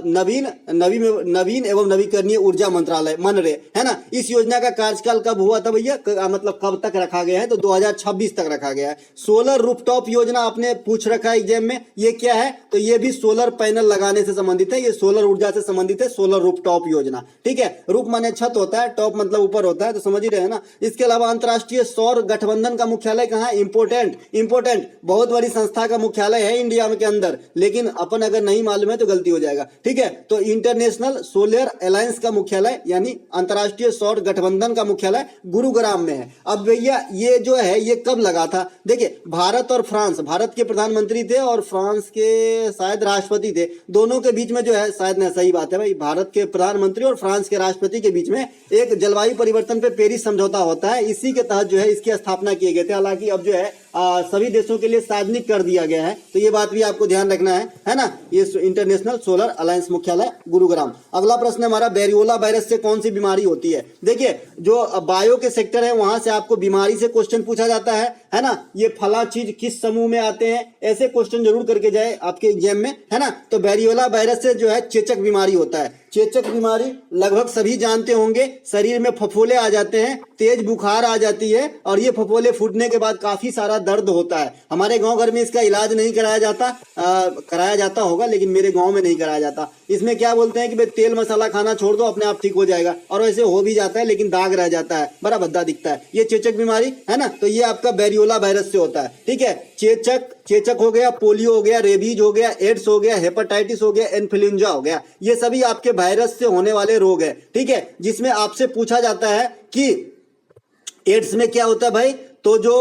नवीन एवं नवीकरणीय ऊर्जा मंत्रालय, मनरे, है ना। इस योजना का कार्यकाल कब हुआ था भैया, मतलब कब तक रखा गया है? तो 2026 तक रखा गया है। सोलर रूफटॉप योजना आपने पूछ रखा है एग्जाम में, ये क्या है? तो ये भी सोलर पैनल लगाने से संबंधित है, ये सोलर ऊर्जा से संबंधित है, सोलर रूफटॉप योजना, ठीक है। रूफ माने छत होता है, टॉप मतलब ऊपर होता है, तो समझ ही रहे हैं ना। इसके अलावा अंतरराष्ट्रीय सौर गठबंधन का मुख्यालय कहाँ है? इंपोर्टेंट बहुत बड़ी संस्था का मुख्यालय है इंडिया के अंदर, लेकिन अपन अगर नहीं मालूम है तो गलती हो जाएगा, ठीक है। तो इंटरनेशनल सोलर अलायंस का मुख्यालय यानी अंतरराष्ट्रीय सौर गठबंधन का मुख्यालय गुरुग्राम में है। अब भैया ये जो है ये कब लगा था? देखिए भारत और फ्रांस, भारत के प्रधानमंत्री थे और फ्रांस के शायद राष्ट्रपति थे, दोनों के बीच में जो है, शायद ना, सही बात है भाई, भारत के प्रधानमंत्री और फ्रांस के राष्ट्रपति के बीच में एक जलवायु परिवर्तन पे पेरिस समझौता होता है, इसी के तहत जो है इसकी स्थापना किए गए थे। हालांकि अब जो है सभी देशों के लिए सार्वजनिक कर दिया गया है, तो ये बात भी आपको ध्यान रखना है ना। ये इंटरनेशनल सोलर अलायंस मुख्यालय गुरुग्राम। अगला प्रश्न हमारा, वेरियोला वायरस से कौन सी बीमारी होती है? देखिए जो बायो के सेक्टर है वहां से आपको बीमारी से क्वेश्चन पूछा जाता है ना। ये फला चीज किस समूह में आते हैं, ऐसे क्वेश्चन जरूर करके जाए आपके एग्जाम में, है ना। तो वेरियोला वायरस से जो है चेचक बीमारी होता है। चेचक बीमारी लगभग सभी जानते होंगे, शरीर में फफोले आ जाते हैं, तेज बुखार आ जाती है और ये फफोले फूटने के बाद काफी सारा दर्द होता है। हमारे गांव घर में इसका इलाज नहीं कराया जाता, कराया जाता होगा लेकिन मेरे गांव में नहीं कराया जाता। इसमें क्या बोलते हैं कि भाई तेल मसाला खाना छोड़ दो, अपने आप ठीक हो जाएगा, और वैसे हो भी जाता है लेकिन दाग रह जाता है, बड़ा भद्दा दिखता है। ये चेचक बीमारी है ना, तो ये आपका वेरियोला वायरस से होता है, ठीक है। चेचक हो गया, पोलियो हो गया, रेबीज हो गया, एड्स हो गया, हेपेटाइटिस हो गया, इन्फ्लुएंजा हो गया, ये सभी आपके वायरस से होने वाले रोग है, ठीक है। जिसमें आपसे पूछा जाता है कि एड्स में क्या होता है भाई, तो जो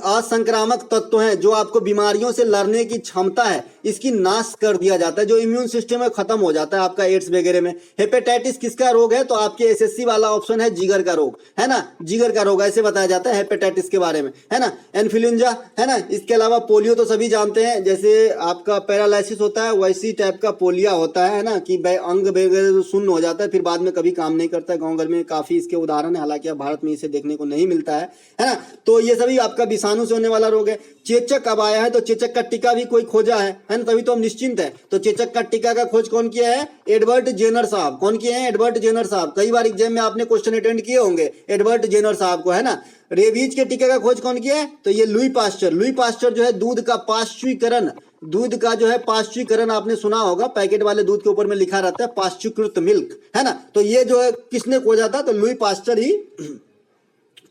असंक्रामक तत्व हैं, जो आपको बीमारियों से लड़ने की क्षमता है, इसकी नाश कर दिया जाता है, जो इम्यून सिस्टम है खत्म हो जाता है आपका एड्स वगैरह में। हेपेटाइटिस किसका रोग है? तो आपके एसएससी वाला ऑप्शन है जिगर का रोग, है ना, जिगर का रोग ऐसे बताया जाता है हेपेटाइटिस के बारे में, है ना। इन्फ्लुएंजा, है ना। इसके अलावा पोलियो तो सभी जानते हैं, जैसे आपका पैरालाइसिस होता है वैसी टाइप का पोलिया होता है ना, कि अंग वगैरह शून्य हो जाता है, फिर बाद में कभी काम नहीं करता है। गाँव घर में काफी इसके उदाहरण है, हालांकि अब भारत में इसे देखने को नहीं मिलता है ना। तो ये सभी आपका विषाणु से होने वाला रोग है। चेचक कब आया है? तो चेचक का टीका भी कोई खोजा है ना, तभी तो हम निश्चिंत है। तो चेचक का टीका का खोज कौन किया है? एडवर्ड जेनर साहब। कौन किए हैं? एडवर्ड जेनर साहब। कई बार एग्जाम में आपने क्वेश्चन अटेंड किए होंगे, एडवर्ड जेनर साहब को, है ना। रेबीज के टीके का खोज कौन किया है? तो ये लुई पास्चर। लुई पास्चर जो है दूध का पाश्चुरीकरण, दूध का जो है पाश्चुरीकरण आपने सुना होगा, पैकेट वाले दूध के ऊपर में लिखा रहता है पाश्चुकृत मिल्क, है ना। तो ये जो है किसने खोजा था? तो लुई पास्चर ही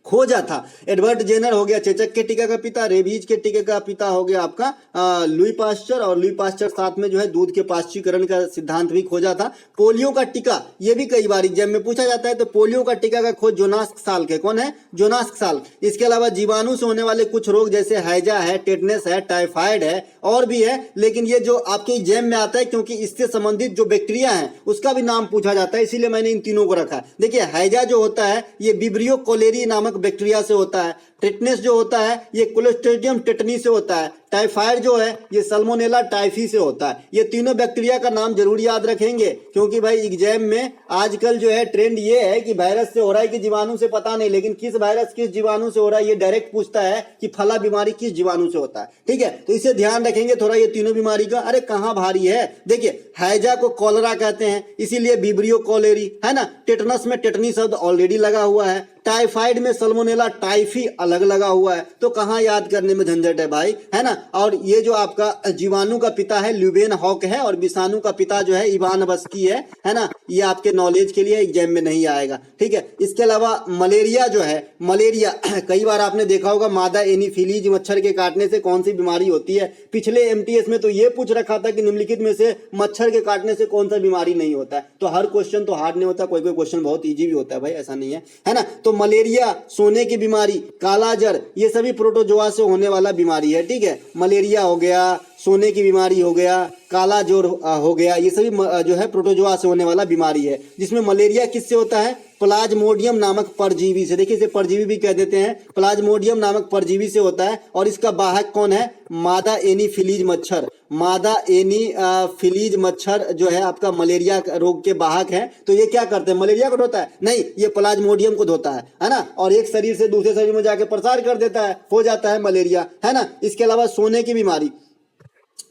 खोजा था। एडवर्ड जेनर हो गया चेचक के टीका का पिता, रेबीज के टीके का पिता हो गया आपका लुई पास्चर, और लुई पास्चर साथ में जो है दूध के पाश्चुरीकरण का सिद्धांत भी खोजा था। पोलियो का टीका, ये भी कई बार एग्जाम में पूछा जाता है, तो पोलियो का टीका का खोज जोनास साल्क है। कौन है? Jonas Salk. इसके अलावा जीवाणु से होने वाले कुछ रोग जैसे हैजा है, टेटनस है, टाइफाइड है, और भी है, लेकिन ये जो आपके एग्जाम में आता है क्योंकि इससे संबंधित जो बैक्टीरिया है उसका भी नाम पूछा जाता है, इसीलिए मैंने इन तीनों को रखा। देखिए हैजा जो होता है ये विब्रियो कोलेरी नामक बैक्टीरिया से होता है। टेटनस जो होता है ये क्लोस्ट्रीडियम टेटनी से होता है। टाइफाइड जो है ये सल्मोनेला टाइफी से होता है। ये तीनों बैक्टीरिया का नाम जरूर याद रखेंगे, क्योंकि भाई एग्जाम में आजकल जो है ट्रेंड ये है कि वायरस से हो रहा है कि जीवाणु से पता नहीं, लेकिन किस वायरस किस जीवाणु से हो रहा है ये डायरेक्ट पूछता है कि फला बीमारी किस जीवाणु से होता है, ठीक है। तो इसे ध्यान रखेंगे थोड़ा ये तीनों बीमारी का। अरे कहाँ भारी है, देखिए हैजा को कॉलरा कहते हैं, इसीलिए विब्रियो कोलेरी, है ना। टेटनस में टेटनी शब्द ऑलरेडी लगा हुआ है, टाइफाइड में सल्मोनेला टाइफी अलग लगा हुआ है, तो कहाँ याद करने में झंझट है भाई, है ना। और ये जो आपका जीवाणु का पिता है ल्यूवेन हॉक है, और विषाणु का पिता जो है इवान बस्की है ना। ये आपके नॉलेज के लिए एग्जाम में नहीं आएगा, ठीक है। इसके अलावा मलेरिया जो है, मलेरिया कई बार आपने देखा होगा, मादा एनीफिलीज मच्छर के काटने से कौन सी बीमारी होती है। पिछले एमटीएस में तो ये पूछ रखा था कि निम्नलिखित में से मच्छर के काटने से कौन सा बीमारी नहीं होता है। तो हर क्वेश्चन तो हार्ड नहीं होता, कोई कोई क्वेश्चन बहुत ईजी भी होता है भाई, ऐसा नहीं है ना। तो मलेरिया, सोने की बीमारी, काला जर, ये सभी प्रोटोजोआ से होने वाला बीमारी है, ठीक है। मलेरिया हो गया, सोने की बीमारी हो गया, काला जोर हो गया, ये सभी जो है प्रोटोजोआ से होने वाला बीमारी है। जिसमें मलेरिया किससे होता है? प्लाज्मोडियम नामक परजीवी से। देखिए इसे परजीवी भी कह देते हैं, प्लाज्मोडियम नामक परजीवी से होता है और इसका वाहक कौन है? मादा एनीफिलीज मच्छर। मादा एनीफिलीज मच्छर जो है आपका मलेरिया रोग के वाहक है। तो ये क्या करते हैं? मलेरिया को ढोता है? नहीं, ये प्लाज्मोडियम को ढोता है ना, और एक शरीर से दूसरे शरीर में जाके प्रसार कर देता है, हो जाता है मलेरिया, है ना। इसके अलावा सोने की बीमारी,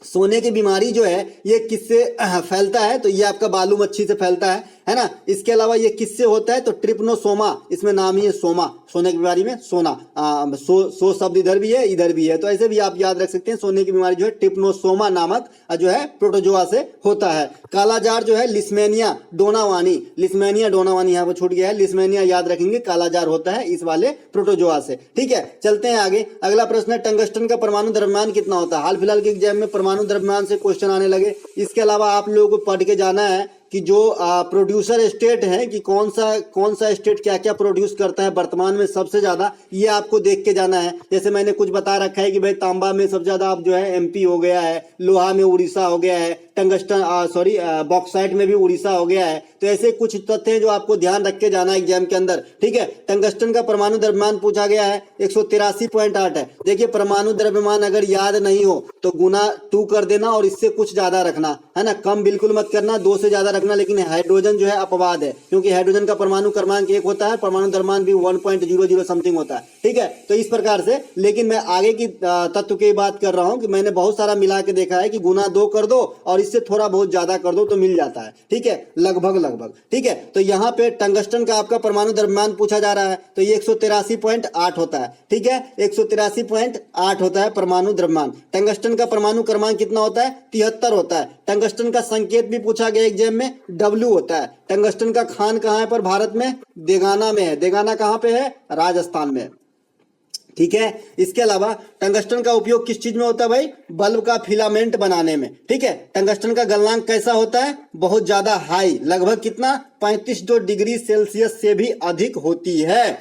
सोने की बीमारी जो है ये किससे फैलता है? तो ये आपका बालू मच्छी से फैलता है ना। इसके अलावा ये किससे होता है? तो ट्रिप्नोसोमा, इसमें नाम ही है सोमा, सोने की बीमारी में सोना। सो शब्द इधर भी है इधर भी है, तो ऐसे भी आप याद रख सकते हैं। सोने की बीमारी जो है ट्रिप्नोसोमा नामक जो है प्रोटोजोआ से होता है। कालाजार जो है लिस्मेनिया डोनावानी, लिस्मेनिया डोनावानी यहाँ पर छूट गया है, लिस्मेनिया याद रखेंगे, कालाजार होता है इस वाले प्रोटोजोआ से। ठीक है, चलते हैं आगे। अगला प्रश्न है टंगस्टन का परमाणु द्रव्यमान कितना होता है? हाल फिलहाल के एग्जाम में परमाणु द्रव्यमान से क्वेश्चन आने लगे। इसके अलावा आप लोगों को पढ़ के जाना है कि जो प्रोड्यूसर स्टेट है कि कौन सा स्टेट क्या क्या प्रोड्यूस करता है वर्तमान में सबसे ज्यादा, ये आपको देख के जाना है। जैसे मैंने कुछ बता रखा है कि भाई तांबा में सबसे ज्यादा आप जो है एमपी हो गया है, लोहा में उड़ीसा हो गया है, टंगस्टन बॉक्साइट में भी उड़ीसा हो गया है। तो ऐसे कुछ तथ्य हैं जो आपको ध्यान रख के जाना है एग्जाम के अंदर। ठीक है, टंगस्टन का परमाणु द्रव्यमान पूछा गया है 183.8 है। देखिए परमाणु द्रव्यमान अगर याद नहीं हो तो गुना 2 कर देना और इससे कुछ ज्यादा रखना, है ना, कम बिल्कुल मत करना, 2 से ज्यादा रखना। लेकिन हाइड्रोजन जो है अपवाद है, क्योंकि हाइड्रोजन का परमाणु क्रमांक 1 होता है, परमाणु द्रव्यमान भी 1.00 समथिंग होता है। ठीक है, तो इस प्रकार से। लेकिन मैं आगे की तत्व की बात कर रहा हूं कि मैंने बहुत सारा मिला के देखा है कि गुना 2 कर दो और इससे थोड़ा बहुत ज्यादा कर दो तो मिल जाता है। ठीक है, लगभग। ठीक है, तो यहाँ पे टंगस्टन का आपका परमाणु द्रव्यमान पूछा जा रहा है, तो ये 183.8 होता है। ठीक है, 183.8 होता है परमाणु द्रव्यमान। टंगस्टन का परमाणु क्रमांक कितना होता है? 73 होता है। टंगस्टन का संकेत भी पूछा गया एग्जाम में, W होता है। टंगस्टन का खान कहाँ है पर भारत में? देगाना में है। देगाना कहाँ पे है? राजस्थान में। ठीक है, इसके अलावा टंगस्टन का उपयोग किस चीज में होता है भाई? बल्ब का फिलामेंट बनाने में। ठीक है, टंगस्टन का गलनांक कैसा होता है? बहुत ज्यादा हाई, लगभग कितना? 35 डिग्री सेल्सियस से भी अधिक होती है।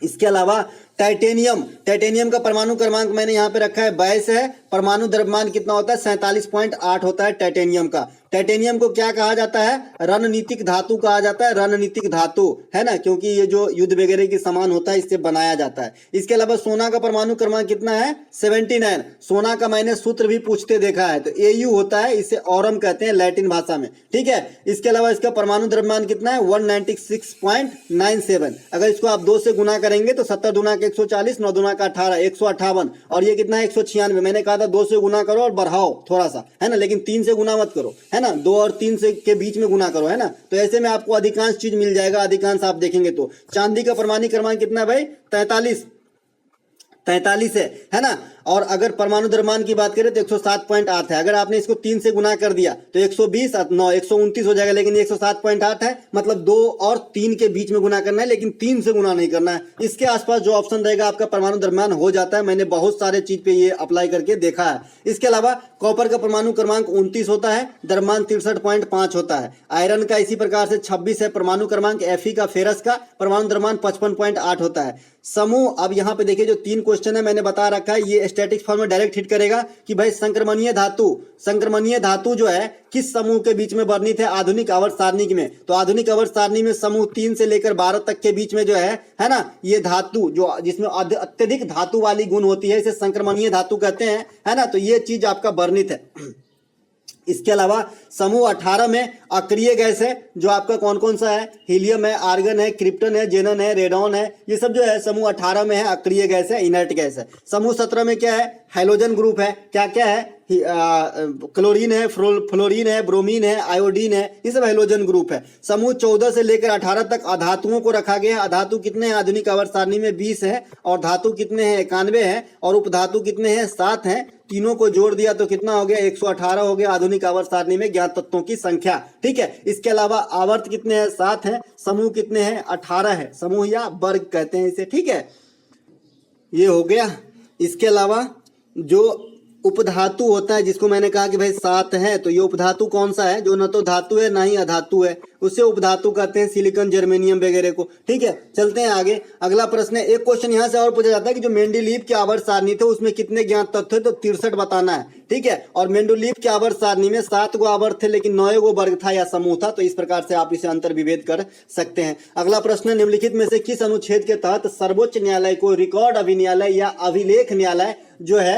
इसके अलावा टाइटेनियम का परमाणु क्रमांक मैंने यहाँ पे रखा है 22 है। परमाणु द्रव्यमान कितना होता है? 47.8 होता है टाइटेनियम का। टाइटेनियम को क्या कहा जाता है? रणनीतिक धातु कहा जाता है, रणनीतिक धातु, है ना, क्योंकि ये जो युद्ध वगैरह के सामान होता है इससे बनाया जाता है। इसके अलावा सोना का परमाणु क्रमांक कितना है? 79। सोना का मैंने सूत्र भी पूछते देखा है, तो AU होता है, इसे ऑरम कहते हैं लैटिन भाषा में। ठीक है, इसके अलावा इसका परमाणु द्रव्यमान कितना है? 196.97। अगर इसको आप 2 से गुना करेंगे तो 70 दूना का 140, 9 दूना का 18, 158। और ये कितना है? 196। मैंने कहा था 2 से गुना करो और बढ़ाओ थोड़ा सा, है ना, लेकिन 3 से गुना मत करो, है ना, 2 और 3 से के बीच में गुना करो, है ना। तो ऐसे में आपको अधिकांश चीज मिल जाएगा, अधिकांश आप देखेंगे तो। चांदी का परमाणु क्रमांक कितना है भाई? 43 है ना। और अगर परमाणु द्रव्यमान की बात करें तो 107.8 है। अगर आपने इसको 3 से गुना कर दिया तो 120 9 129 हो जाएगा, लेकिन 107.8 है, मतलब 2 और 3 के बीच में गुना करना है, लेकिन 3 से गुना नहीं करना है। इसके आसपास जो ऑप्शन रहेगा आपका परमाणु द्रव्यमान हो जाता है। मैंने बहुत सारे चीज पे ये अप्लाई करके देखा है। इसके अलावा कॉपर का परमाणु क्रमांक 29 होता है, द्रव्यमान 63.5 होता है। आयरन का इसी प्रकार से 26 है परमाणु क्रमांक। Fe का, फेरस का परमाणु द्रव्यमान 55.8 होता है। समूह, अब यहाँ पे देखिए जो 3 क्वेश्चन है मैंने बता रखा है, ये स्टैटिक फॉर्म में डायरेक्ट हिट करेगा कि भाई संक्रमणीय धातु जो है किस समूह के बीच में वर्णित है आधुनिक आवर्त सारणी में? तो आधुनिक आवर्त सारणी में समूह 3 से लेकर 12 तक के बीच में जो है ना, ये धातु जो जिसमें अत्यधिक धातु वाली गुण होती है, इसे संक्रमणीय धातु कहते हैं, है ना। तो ये चीज आपका वर्णित है। इसके अलावा समूह 18 में अक्रिय गैस है, जो आपका कौन कौन सा है? हीलियम है, आर्गन है, क्रिप्टन है, जेनन है, रेडॉन है, ये सब जो है समूह 18 में है, अक्रिय गैस है, इनर्ट गैस है। समूह 17 में क्या है? हाइड्रोजन ग्रुप है। क्या क्या है? क्लोरीन है, फ्लोरीन है, ब्रोमीन है, आयोडीन है, ये सब हाइड्रोजन ग्रुप है। समूह 14 से लेकर 18 तक अधातुओं को रखा गया है। अधातु कितने हैं आधुनिक आवर्त सारणी में? 20 है। और धातु कितने हैं? 91 है। और उपधातु कितने हैं? 7 हैं। तीनों को जोड़ दिया तो कितना हो गया? 118 हो गया आधुनिक आवर्त सारणी में ज्ञात तत्वों की संख्या। ठीक है, इसके अलावा आवर्त कितने हैं? 7 हैं। समूह कितने हैं? 18 है। समूह या वर्ग कहते हैं इसे। ठीक है, ये हो गया। इसके अलावा जो उपधातु होता है, जिसको मैंने कहा कि भाई 7 है, तो ये उपधातु कौन सा है? जो न तो धातु है ना ही अधातु है। उससे उपधातु कहते हैं, सिलिकॉन, जर्मेनियम वगैरह को। ठीक है, चलते हैं आगे। अगला प्रश्न है, एक क्वेश्चन यहाँ से और पूछा जाता है कि जो मेंडलीव के आवर्त सारणी थे उसमें कितने ज्ञात तत्व थे, तो 63 बताना है। ठीक है, और मेंडलीव के आवर्त सारणी में 7 गो आवर्त थे लेकिन 9 गो वर्ग था या समूह था, तो इस प्रकार से आप इसे अंतर विभेद कर सकते हैं। अगला प्रश्न, निम्नलिखित में से किस अनुच्छेद के तहत सर्वोच्च न्यायालय को रिकॉर्ड अभिन्यायालय या अभिलेख न्यायालय जो है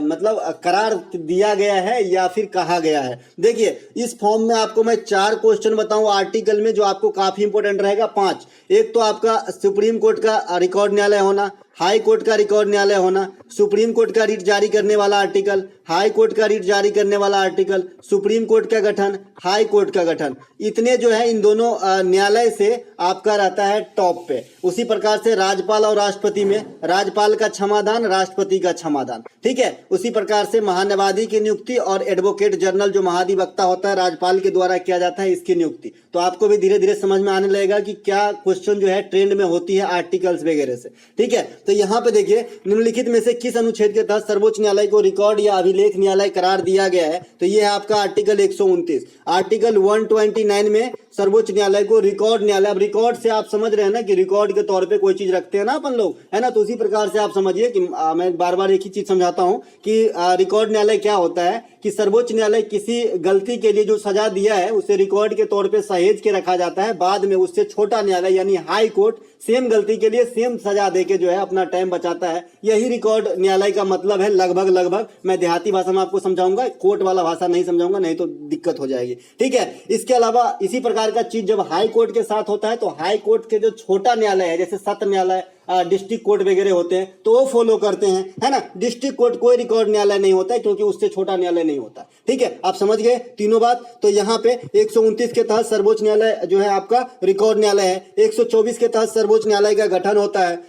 मतलब करार दिया गया है या फिर कहा गया है? देखिए, इस फॉर्म में आपको मैं 4 क्वेश्चन बताऊं आर्टिकल में जो आपको काफी इंपॉर्टेंट रहेगा। 5, एक तो आपका सुप्रीम कोर्ट का रिकॉर्ड न्यायालय होना, हाई कोर्ट का रिकॉर्ड न्यायालय होना, सुप्रीम कोर्ट का रीट जारी करने वाला आर्टिकल, हाई कोर्ट का रीट जारी करने वाला आर्टिकल, सुप्रीम कोर्ट का गठन, हाई कोर्ट का गठन, इतने जो है इन दोनों न्यायालय से आपका रहता है टॉप पे। उसी प्रकार से राज्यपाल और राष्ट्रपति में राज्यपाल का क्षमादान, राष्ट्रपति का क्षमादान। ठीक है, उसी प्रकार से महान्यायवादी की नियुक्ति और एडवोकेट जनरल जो महाधिवक्ता होता है राज्यपाल के द्वारा किया जाता है, इसकी नियुक्ति। तो आपको भी धीरे धीरे समझ में आने लगेगा कि क्या क्वेश्चन जो है ट्रेंड में होती है आर्टिकल्स वगैरह से। ठीक है, तो यहाँ पे देखिए, निम्नलिखित में से किस अनुच्छेद के तहत सर्वोच्च न्यायालय को रिकॉर्ड या अभिलेख न्यायालय करार दिया गया है? तो ये है आपका आर्टिकल 129। आर्टिकल 129 में सर्वोच्च न्यायालय को रिकॉर्ड न्यायालय, अब रिकॉर्ड से आप समझ रहे हैं ना कि रिकॉर्ड के तौर पे कोई चीज रखते हैं ना अपन लोग, है ना, तो उसी प्रकार से आप समझिए कि मैं बार बार एक ही चीज समझाता हूं कि रिकॉर्ड न्यायालय क्या होता है कि सर्वोच्च न्यायालय किसी गलती के लिए जो सजा दिया है उसे रिकॉर्ड के तौर पे सहेज के रखा जाता है, बाद में उससे छोटा न्यायालय यानी हाई कोर्ट सेम गलती के लिए सेम सजा देके जो है अपना टाइम बचाता है। यही रिकॉर्ड न्यायालय का मतलब है लगभग। मैं देहाती भाषा में आपको समझाऊंगा, कोर्ट वाला भाषा नहीं समझाऊंगा, नहीं तो दिक्कत हो जाएगी। ठीक है, इसके अलावा इसी प्रकार का चीज जब हाई कोर्ट के साथ होता है तो हाई कोर्ट के जो छोटा न्यायालय है, जैसे सत्र न्यायालय, डिस्ट्रिक्ट कोर्ट वगैरह होते हैं, तो वो फॉलो करते हैं, है ना। डिस्ट्रिक्ट कोर्ट कोई रिकॉर्ड न्यायालय नहीं होता है क्योंकि उससे छोटा न्यायालय नहीं होता। ठीक है, आप समझ गए तीनों बात। तो यहाँ पे 129 के तहत सर्वोच्च न्यायालय जो है आपका रिकॉर्ड न्यायालय है। 124 के तहत सर्वोच्च न्यायालय का गठन होता है।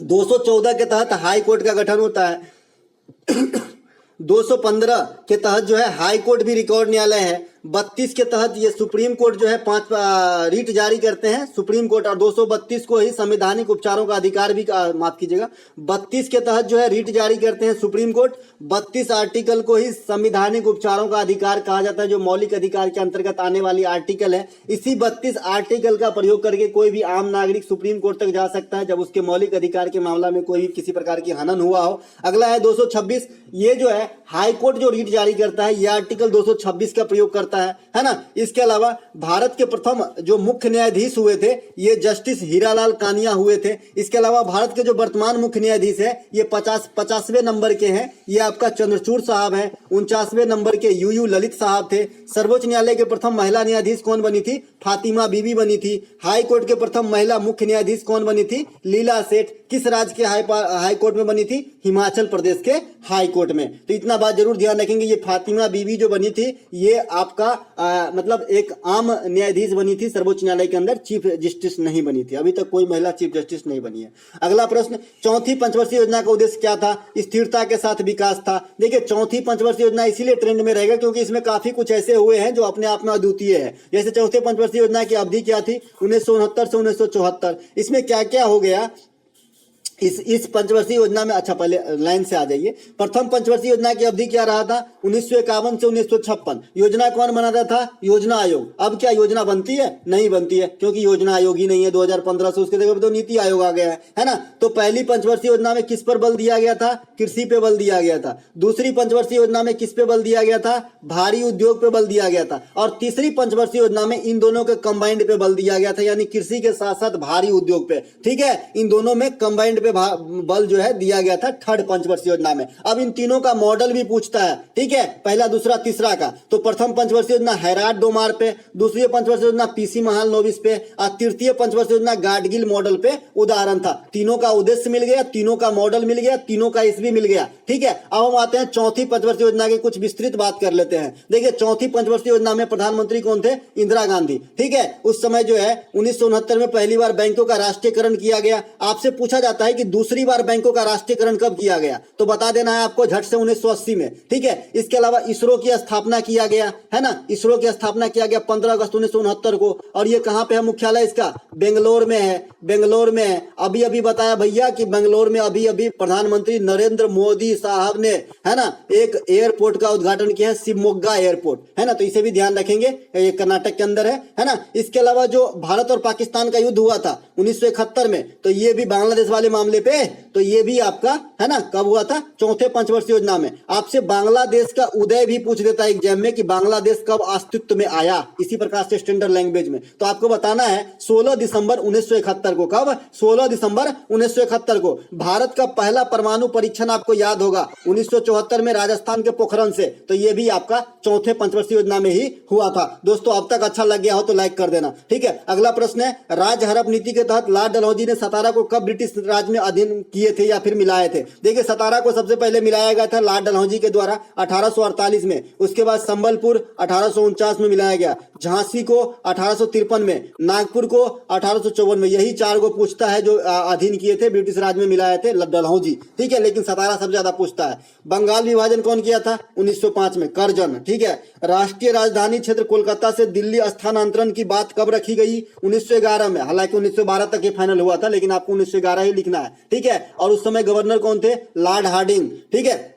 214 के तहत हाई कोर्ट का गठन होता है। 215 के तहत जो है हाई कोर्ट भी रिकॉर्ड न्यायालय है। 32 के तहत ये सुप्रीम कोर्ट जो है 5 रीट जारी करते हैं सुप्रीम कोर्ट, और 232 को ही संवैधानिक उपचारों का अधिकार भी, माफ कीजिएगा, 32 के तहत जो है रीट जारी करते हैं सुप्रीम कोर्ट। 32 आर्टिकल को ही संवैधानिक उपचारों का अधिकार कहा जाता है, जो मौलिक अधिकार के अंतर्गत आने वाली आर्टिकल है। इसी 32 आर्टिकल का प्रयोग करके कोई भी आम नागरिक सुप्रीम कोर्ट तक जा सकता है जब उसके मौलिक अधिकार के मामला में कोई भी किसी प्रकार की हनन हुआ हो। अगला है 226, ये जो है हाई कोर्ट जो रीट जारी करता है, ये आर्टिकल 226 का प्रयोग करता है ना। इसके अलावा भारत के प्रथम जो मुख्य न्यायाधीश हुए थे ये जस्टिस हीरालाल कानिया हुए थे। इसके अलावा भारत के जो वर्तमान मुख्य न्यायाधीश है ये 50वें नंबर के हैं, ये आपका चंद्रचूड़ साहब है। 49वें नंबर के यूयू ललित साहब थे। सर्वोच्च न्यायालय के प्रथम महिला न्यायाधीश कौन बनी थी? फातिमा बीबी बनी थी। हाई कोर्ट के प्रथम महिला मुख्य न्यायाधीश कौन बनी थी? लीला सेठ। किस राज्य के हाई कोर्ट में बनी थी? हिमाचल प्रदेश के हाई कोर्ट में। तो इतना बात जरूर ध्यान रखेंगे, ये फातिमा बीबी जो बनी थी ये आपका मतलब एक आम न्यायाधीश बनी थी सर्वोच्च न्यायालय के अंदर, चीफ जस्टिस नहीं बनी थी। अभी तक कोई महिला चीफ जस्टिस नहीं बनी है। अगला प्रश्न, चौथी पंचवर्षीय योजना का उद्देश्य क्या था? स्थिरता के साथ विकास था। देखिए, चौथी पंचवर्षीय योजना इसीलिए ट्रेंड में रहेगा क्योंकि इसमें काफी कुछ ऐसे हुए हैं जो अपने आप में अद्वितीय है। जैसे चौथे पंचवर्षीय योजना की अवधि क्या थी? 1969 से 1974। इसमें क्या क्या हो गया इस पंचवर्षीय योजना में? अच्छा, पहले लाइन से आ जाइए। प्रथम पंचवर्षीय योजना की अवधि क्या रहा था? 1951 से 1956। योजना कौन बनाता था? योजना आयोग। अब क्या योजना बनती है? नहीं बनती है क्योंकि योजना आयोग ही नहीं है। 2015 से उसके जगह तो नीति आयोग आ गया है ना। तो पहली पंचवर्षीय योजना में किस पर बल दिया गया था? कृषि पे बल दिया गया था। दूसरी पंचवर्षीय योजना में किस पे बल दिया गया था? भारी उद्योग पे बल दिया गया था। और तीसरी पंचवर्षीय योजना में इन दोनों के कंबाइंड पे बल दिया गया था, यानी कृषि के साथ साथ भारी उद्योग पे। ठीक है, इन दोनों में कंबाइंड पे बल जो है दिया गया था थर्ड पंचवर्षीय योजना में। अब इन तीनों का मॉडल भी पूछता है, ठीक है, पहला, दूसरा, तीसरा का। तो प्रथम पंचवर्षीय योजना हैराट डोमार पे, दूसरी पंचवर्षीय योजना पीसी महाल नोविस पे, और तृतीय पंचवर्षीय योजना गाडगिल मॉडल पे उदाहरण था। तीनों का उद्देश्य मिल गया, तीनों का मॉडल मिल गया, तीनों का ईस्वी मिल गया। ठीक है, अब हम आते हैं चौथी पंचवर्षीय योजना की कुछ विस्तृत बात कर लेते हैं। देखिए, चौथी पंचवर्षीय योजना में प्रधानमंत्री कौन थे? इंदिरा गांधी। ठीक है, उस समय जो है 1969 में पहली बार बैंकों का राष्ट्रीयकरण किया गया। आपसे पूछा जाता है कि दूसरी बार बैंकों का राष्ट्रीयकरण कब किया गया, तो बता देना है आपको झट से 1980 में। ठीक है, इसके अलावा इसरो की स्थापना किया गया है ना, इसरो की स्थापना किया गया 15 अगस्त 1969 को। और ये कहाँ पे है मुख्यालय इसका, बेंगलोर में है, बेंगलोर में है। अभी अभी बताया भैया कि बेंगलोर में अभी अभी प्रधानमंत्री नरेंद्र मोदी साहब ने, है ना, एक एयरपोर्ट का उद्घाटन किया है, शिवमोगा एयरपोर्ट, है ना, तो इसे भी ध्यान रखेंगे, ये कर्नाटक के अंदर है ना। इसके अलावा जो भारत और पाकिस्तान का युद्ध हुआ था 1971 में, तो ये भी बांग्लादेश वाले मामले पे, तो ये भी आपका, है ना, कब हुआ था, चौथे पंचवर्षीय योजना में। आपसे बांग्लादेश का उदय भी पूछ देता है एग्जाम में कि बांग्लादेश कब अस्तित्व में आया, इसी प्रकार से स्टैंडर्ड लैंग्वेज में। तो आपको बताना है 16 दिसंबर 1971 को। कब, 16 दिसंबर 1971 को। भारत का पहला परमाणु परीक्षण आपको याद होगा 1974 में राजस्थान के पोखरण से, तो ये भी आपका चौथे पंचवर्षीय योजना में ही हुआ था। दोस्तों अब तक अच्छा लग गया हो तो लाइक कर देना। ठीक है, अगला प्रश्न है, राज्य हड़प नीति के तहत लॉर्ड डलहौजी ने सतारा को कब ब्रिटिश राज में अधीन किए थे या फिर मिलाए थे। देखिए सतारा को सबसे पहले मिलाया गया था लॉर्ड डलहौजी के द्वारा 1848 में, उसके बाद संबलपुर 1849 में मिलाया गया, झांसी को 1853 में, नागपुर को 1854 में। यही चार को पूछता है जो अधीन किए थे, ब्रिटिश राज में मिलाए थे डलहौजी। ठीक है, लेकिन सतारा सबसे ज्यादा पूछता है। बंगाल विभाजन कौन किया था, 1905 में, करजन। ठीक है, राष्ट्रीय राजधानी क्षेत्र कोलकाता से दिल्ली स्थानांतरण की बात कब रखी गई, 1911 में। हालांकि 1912 तक ये फाइनल हुआ था, लेकिन आपको 1911 ही लिखना है। ठीक है, और उस समय गवर्नर कौन थे, लॉर्ड हार्डिंग। ठीक है,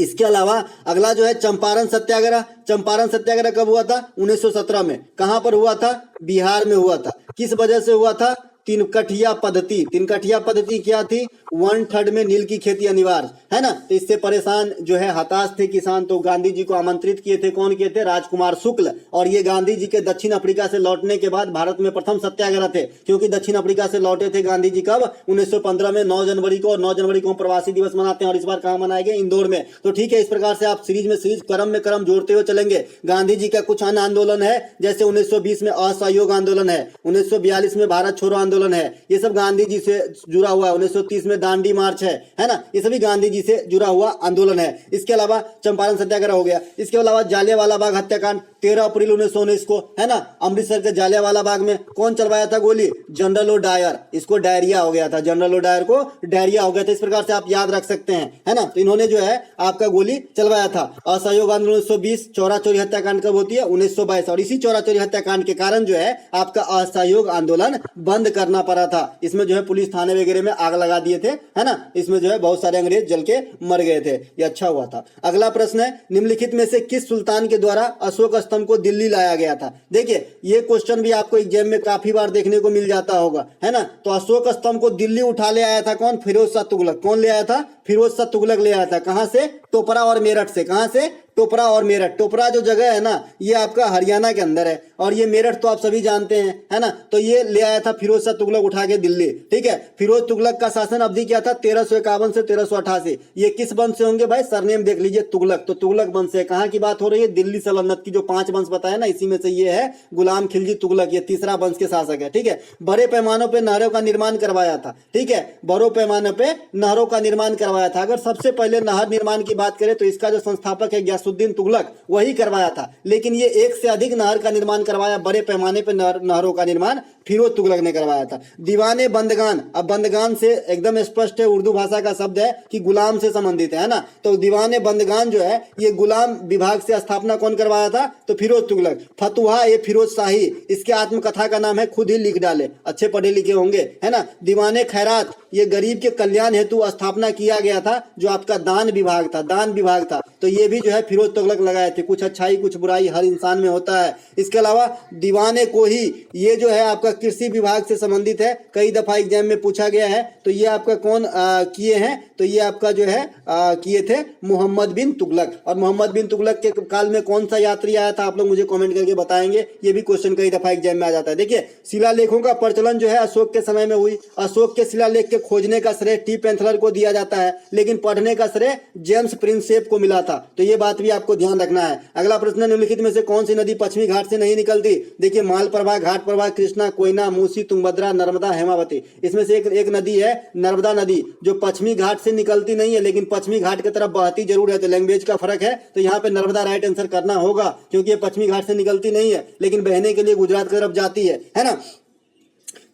इसके अलावा अगला जो है चंपारण सत्याग्रह। चंपारण सत्याग्रह कब हुआ था, 1917 में। कहां पर हुआ था, बिहार में हुआ था। किस वजह से हुआ था, तिनकठिया पद्धति। तिनकठिया पद्धति क्या थी, 1/3 में नील की खेती अनिवार्य, है ना। तो इससे परेशान जो है हताश थे किसान, तो गांधी जी को आमंत्रित किए थे, कौन किए थे, राजकुमार शुक्ल। और ये गांधी जी के दक्षिण अफ्रीका से लौटने के बाद भारत में प्रथम सत्याग्रह थे, क्योंकि दक्षिण अफ्रीका से लौटे थे गांधी जी कब, 1915 में, 9 जनवरी को। और 9 जनवरी को हम प्रवासी दिवस मनाते हैं, और इस बार कहाँ मनाएंगे, इंदौर में। तो ठीक है, इस प्रकार से आप सीरीज क्रम में क्रम जोड़ते हुए चलेंगे। गांधी जी का कुछ अन्य आंदोलन है, जैसे 1920 में असहयोग आंदोलन है, 1942 में भारत छोड़ो आंदोलन है, ये सब गांधी जी से जुड़ा हुआ है। 1930 में दांडी मार्च है ना, ये सभी गांधी जी से जुड़ा हुआ आंदोलन है। इसके अलावा चंपारण सत्याग्रह हो गया। इसके अलावा जालियांवाला बाग हत्याकांड 13 अप्रैल 1919 को, है ना, अमृतसर के जालियांवाला बाग में कौन चलवाया था गोली, जनरल ओ डायर। इसको डायरिया हो गया था, जनरल ओ डायर को डायरिया हो गया था। इस प्रकार से आप याद रख सकते हैं, है ना। तो इन्होंने जो है आपका गोली चलवाया था। असहयोग आंदोलन 1920, चौरा चोरी हत्याकांड कब होती है, 1922। और इसी चौरा चोरी हत्याकांड के कारण जो है आपका असहयोग आंदोलन बंद करना पड़ा था। इसमें जो है पुलिस थाने वगैरह में आग लगा दिए थे, है ना। इसमें जो है बहुत सारे अंग्रेज जल के मर गए थे, ये अच्छा हुआ था। अगला प्रश्न है, निम्नलिखित में से किस सुल्तान के द्वारा अशोक स्तंभ को दिल्ली लाया गया था। देखिए ये क्वेश्चन भी आपको एग्जाम में काफी बार देखने को मिल जाता होगा, है ना। तो अशोक स्तंभ को दिल्ली उठा ले आया था कौन, फिरोज शाह तुगलक। कौन ले आया था, फिरोज शाह तुगलक ले आया था। कहां से, टोपरा और मेरठ से। कहां से, टोपरा और मेरठ। टोपरा जो जगह है ना, ये आपका हरियाणा के अंदर है, और ये मेरठ तो आप सभी जानते हैं, है ना। तो ये ले आया था फिरोज शाह तुगलक उठा के दिल्ली। ठीक है, फिरोज तुगलक का शासन अवधि क्या था, 1351 से 1388। ये किस वंश से होंगे भाई, सरनेम देख लीजिए, तुगलक। तो तुगलक वंश से। कहां की बात हो रही है, दिल्ली सल्तनत की जो 5 वंश बताया ना, इसी में से ये है गुलाम खिलजी तुगलक, ये तीसरा वंश के शासक है। ठीक है, बड़े पैमानों पर नहरों का निर्माण करवाया था। ठीक है, बड़े पैमाने पे नहरों का निर्माण करवाया था। अगर सबसे पहले नहर निर्माण की बात करें तो इसका जो संस्थापक है गयासुद्दीन तुगलक, वही करवाया था। लेकिन ये एक से अधिक नहर का निर्माण करवाया, बड़े पैमाने पर नहरों का निर्माण फिरोज तुगलक ने करवाया था। दीवाने बंदगान, अब बंदगान से एकदम स्पष्ट है, उर्दू भाषा का शब्द है कि गुलाम से संबंधित है ना। तो दीवाने बंदगान जो है ये गुलाम विभाग से स्थापना कौन करवाया था, तो फिरोज तुगलक। फतुहा ये फिरोज शाही, इसके आत्मकथा का नाम है, खुद ही लिख डाले, अच्छे पढ़े लिखे होंगे, है ना। दीवाने खैरात, ये गरीब के कल्याण हेतु स्थापना किया गया था, जो आपका दान विभाग था, दान विभाग था। तो ये भी जो है फिरोज तुगलक लगाए थे। कुछ अच्छाई कुछ बुराई हर इंसान में होता है। इसके अलावा दीवाने कोही, ये जो है आपका कृषि विभाग से संबंधित है, कई दफा एग्जाम में पूछा गया है। तो ये आपका कौन किए हैं, तो ये आपका जो है किए थे मोहम्मद बिन तुगलक। और मोहम्मद बिन तुगलक के काल में कौन सा यात्री आया था, आप लोग मुझे कमेंट करके बताएंगे, ये भी क्वेश्चन कई दफा एग्जाम में आ जाता है। देखिए शिलालेखों का प्रचलन जो है अशोक के समय में हुई। अशोक के शिलालेख के खोजने का श्रेय टी पेंथलर को दिया जाता है, लेकिन पढ़ने का श्रेय जेम्स प्रिंसेप को मिला था। तो ये बात भी आपको ध्यान रखना है। अगला प्रश्न, निम्नलिखित में से कौन सी नदी पश्चिमी घाट से नहीं निकलती। देखिए मालप्रभा, घाट प्रभा, कृष्णा, कोयना, मूसी, तुंगभद्रा, नर्मदा, हेमावती। इसमें से एक नदी है नर्मदा नदी, जो पश्चिमी घाट से निकलती नहीं है, लेकिन पश्चिमी घाट की तरफ बहती जरूर है। तो लैंग्वेज का फर्क है, तो यहाँ पे नर्मदा राइट आंसर करना होगा, क्योंकि ये पश्चिमी घाट से निकलती नहीं है, लेकिन बहने के लिए गुजरात की तरफ जाती है ना।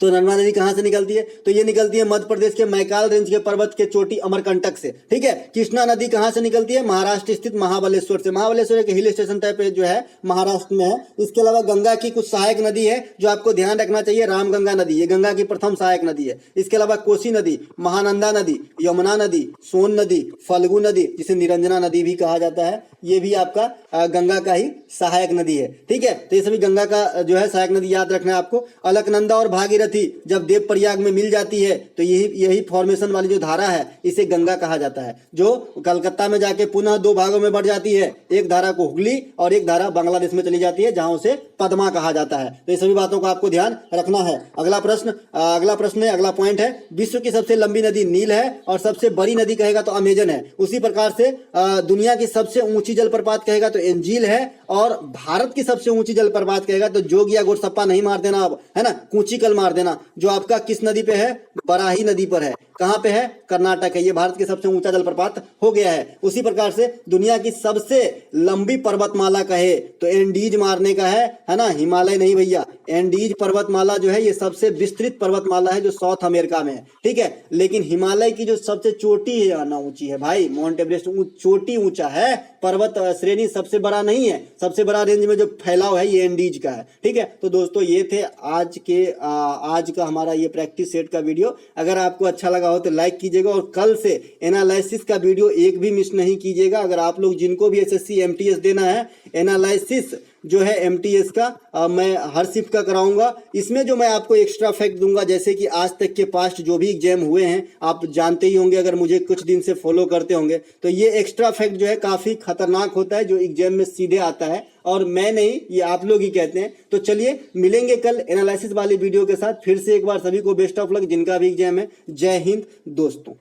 तो नर्मदा नदी कहाँ से निकलती है? तो ये निकलती है मध्य प्रदेश के मैकाल रेंज के पर्वत के चोटी अमरकंटक से। ठीक है। कृष्णा नदी कहाँ से निकलती है? महाराष्ट्र स्थित महाबलेश्वर से। महाबलेश्वर एक हिल स्टेशन टाइप जो है महाराष्ट्र में है। इसके अलावा गंगा की कुछ सहायक नदी है जो आपको ध्यान रखना चाहिए। रामगंगा नदी, ये गंगा की प्रथम सहायक नदी है। इसके अलावा कोसी नदी, महानंदा नदी, यमुना नदी, सोन नदी, फल्गु नदी जिसे निरंजना नदी भी कहा जाता है, ये भी आपका गंगा का ही सहायक नदी है। ठीक है। तो ये सभी गंगा का जो है सहायक नदी याद रखना है आपको। अलकनंदा और भागीरथी जब देवप्रयाग में मिल जाती है तो यही फॉर्मेशन वाली जो धारा है इसे गंगा कहा जाता है, जो कलकत्ता में जाके पुनः दो भागों में बढ़ जाती है। एक धारा को हुगली और एक धारा बांग्लादेश में चली जाती है जहां उसे पद्मा कहा जाता है। तो ये सभी बातों का आपको ध्यान रखना है। अगला प्रश्न है, अगला पॉइंट है, विश्व की सबसे लंबी नदी नील है और सबसे बड़ी नदी कहेगा तो अमेजन है। उसी प्रकार से दुनिया की सबसे ऊंची जलप्रपात कहेगा तो एंजील है, और भारत की सबसे ऊंची जलप्रपात कहेगा तो जोग या गोरसप्पा नहीं मार देना अब, है ना, कूचिकल मार देना, जो आपका किस नदी पे है? बराही नदी पर है। कहां पे है? कर्नाटक है। ये भारत के सबसे ऊंचा जलप्रपात हो गया है। उसी प्रकार से दुनिया की सबसे लंबी पर्वतमाला कहे तो एंडीज मारने का है ना, हिमालय नहीं भैया। एंडीज पर्वतमाला जो है ये सबसे विस्तृत पर्वतमाला है जो साउथ अमेरिका में है। ठीक है। लेकिन हिमालय की जो सबसे चोटी है ना ऊंची है भाई, माउंट एवरेस्ट चोटी ऊंचा है, पर्वत श्रेणी सबसे बड़ा नहीं है। सबसे बड़ा रेंज में जो फैलाव है ये एंडीज का है। ठीक है। तो दोस्तों ये थे आज का हमारा ये प्रैक्टिस सेट का वीडियो। अगर आपको अच्छा लगा हो तो लाइक कीजिएगा, और कल से एनालिसिस का वीडियो एक भी मिस नहीं कीजिएगा। अगर आप लोग जिनको भी एसएससी एमटीएस देना है, एनालिसिस जो है एमटीएस का मैं हर शिफ्ट का कराऊंगा। इसमें जो मैं आपको एक्स्ट्रा फैक्ट दूंगा, जैसे कि आज तक के पास्ट जो भी एग्जाम हुए हैं आप जानते ही होंगे, अगर मुझे कुछ दिन से फॉलो करते होंगे तो ये एक्स्ट्रा फैक्ट जो है काफी खतरनाक होता है, जो एग्जाम में सीधे आता है, और मैं नहीं, ये आप लोग ही कहते हैं। तो चलिए मिलेंगे कल एनालिसिस वाली वीडियो के साथ। फिर से एक बार सभी को बेस्ट ऑफ लक जिनका भी एग्जाम है। जय हिंद दोस्तों।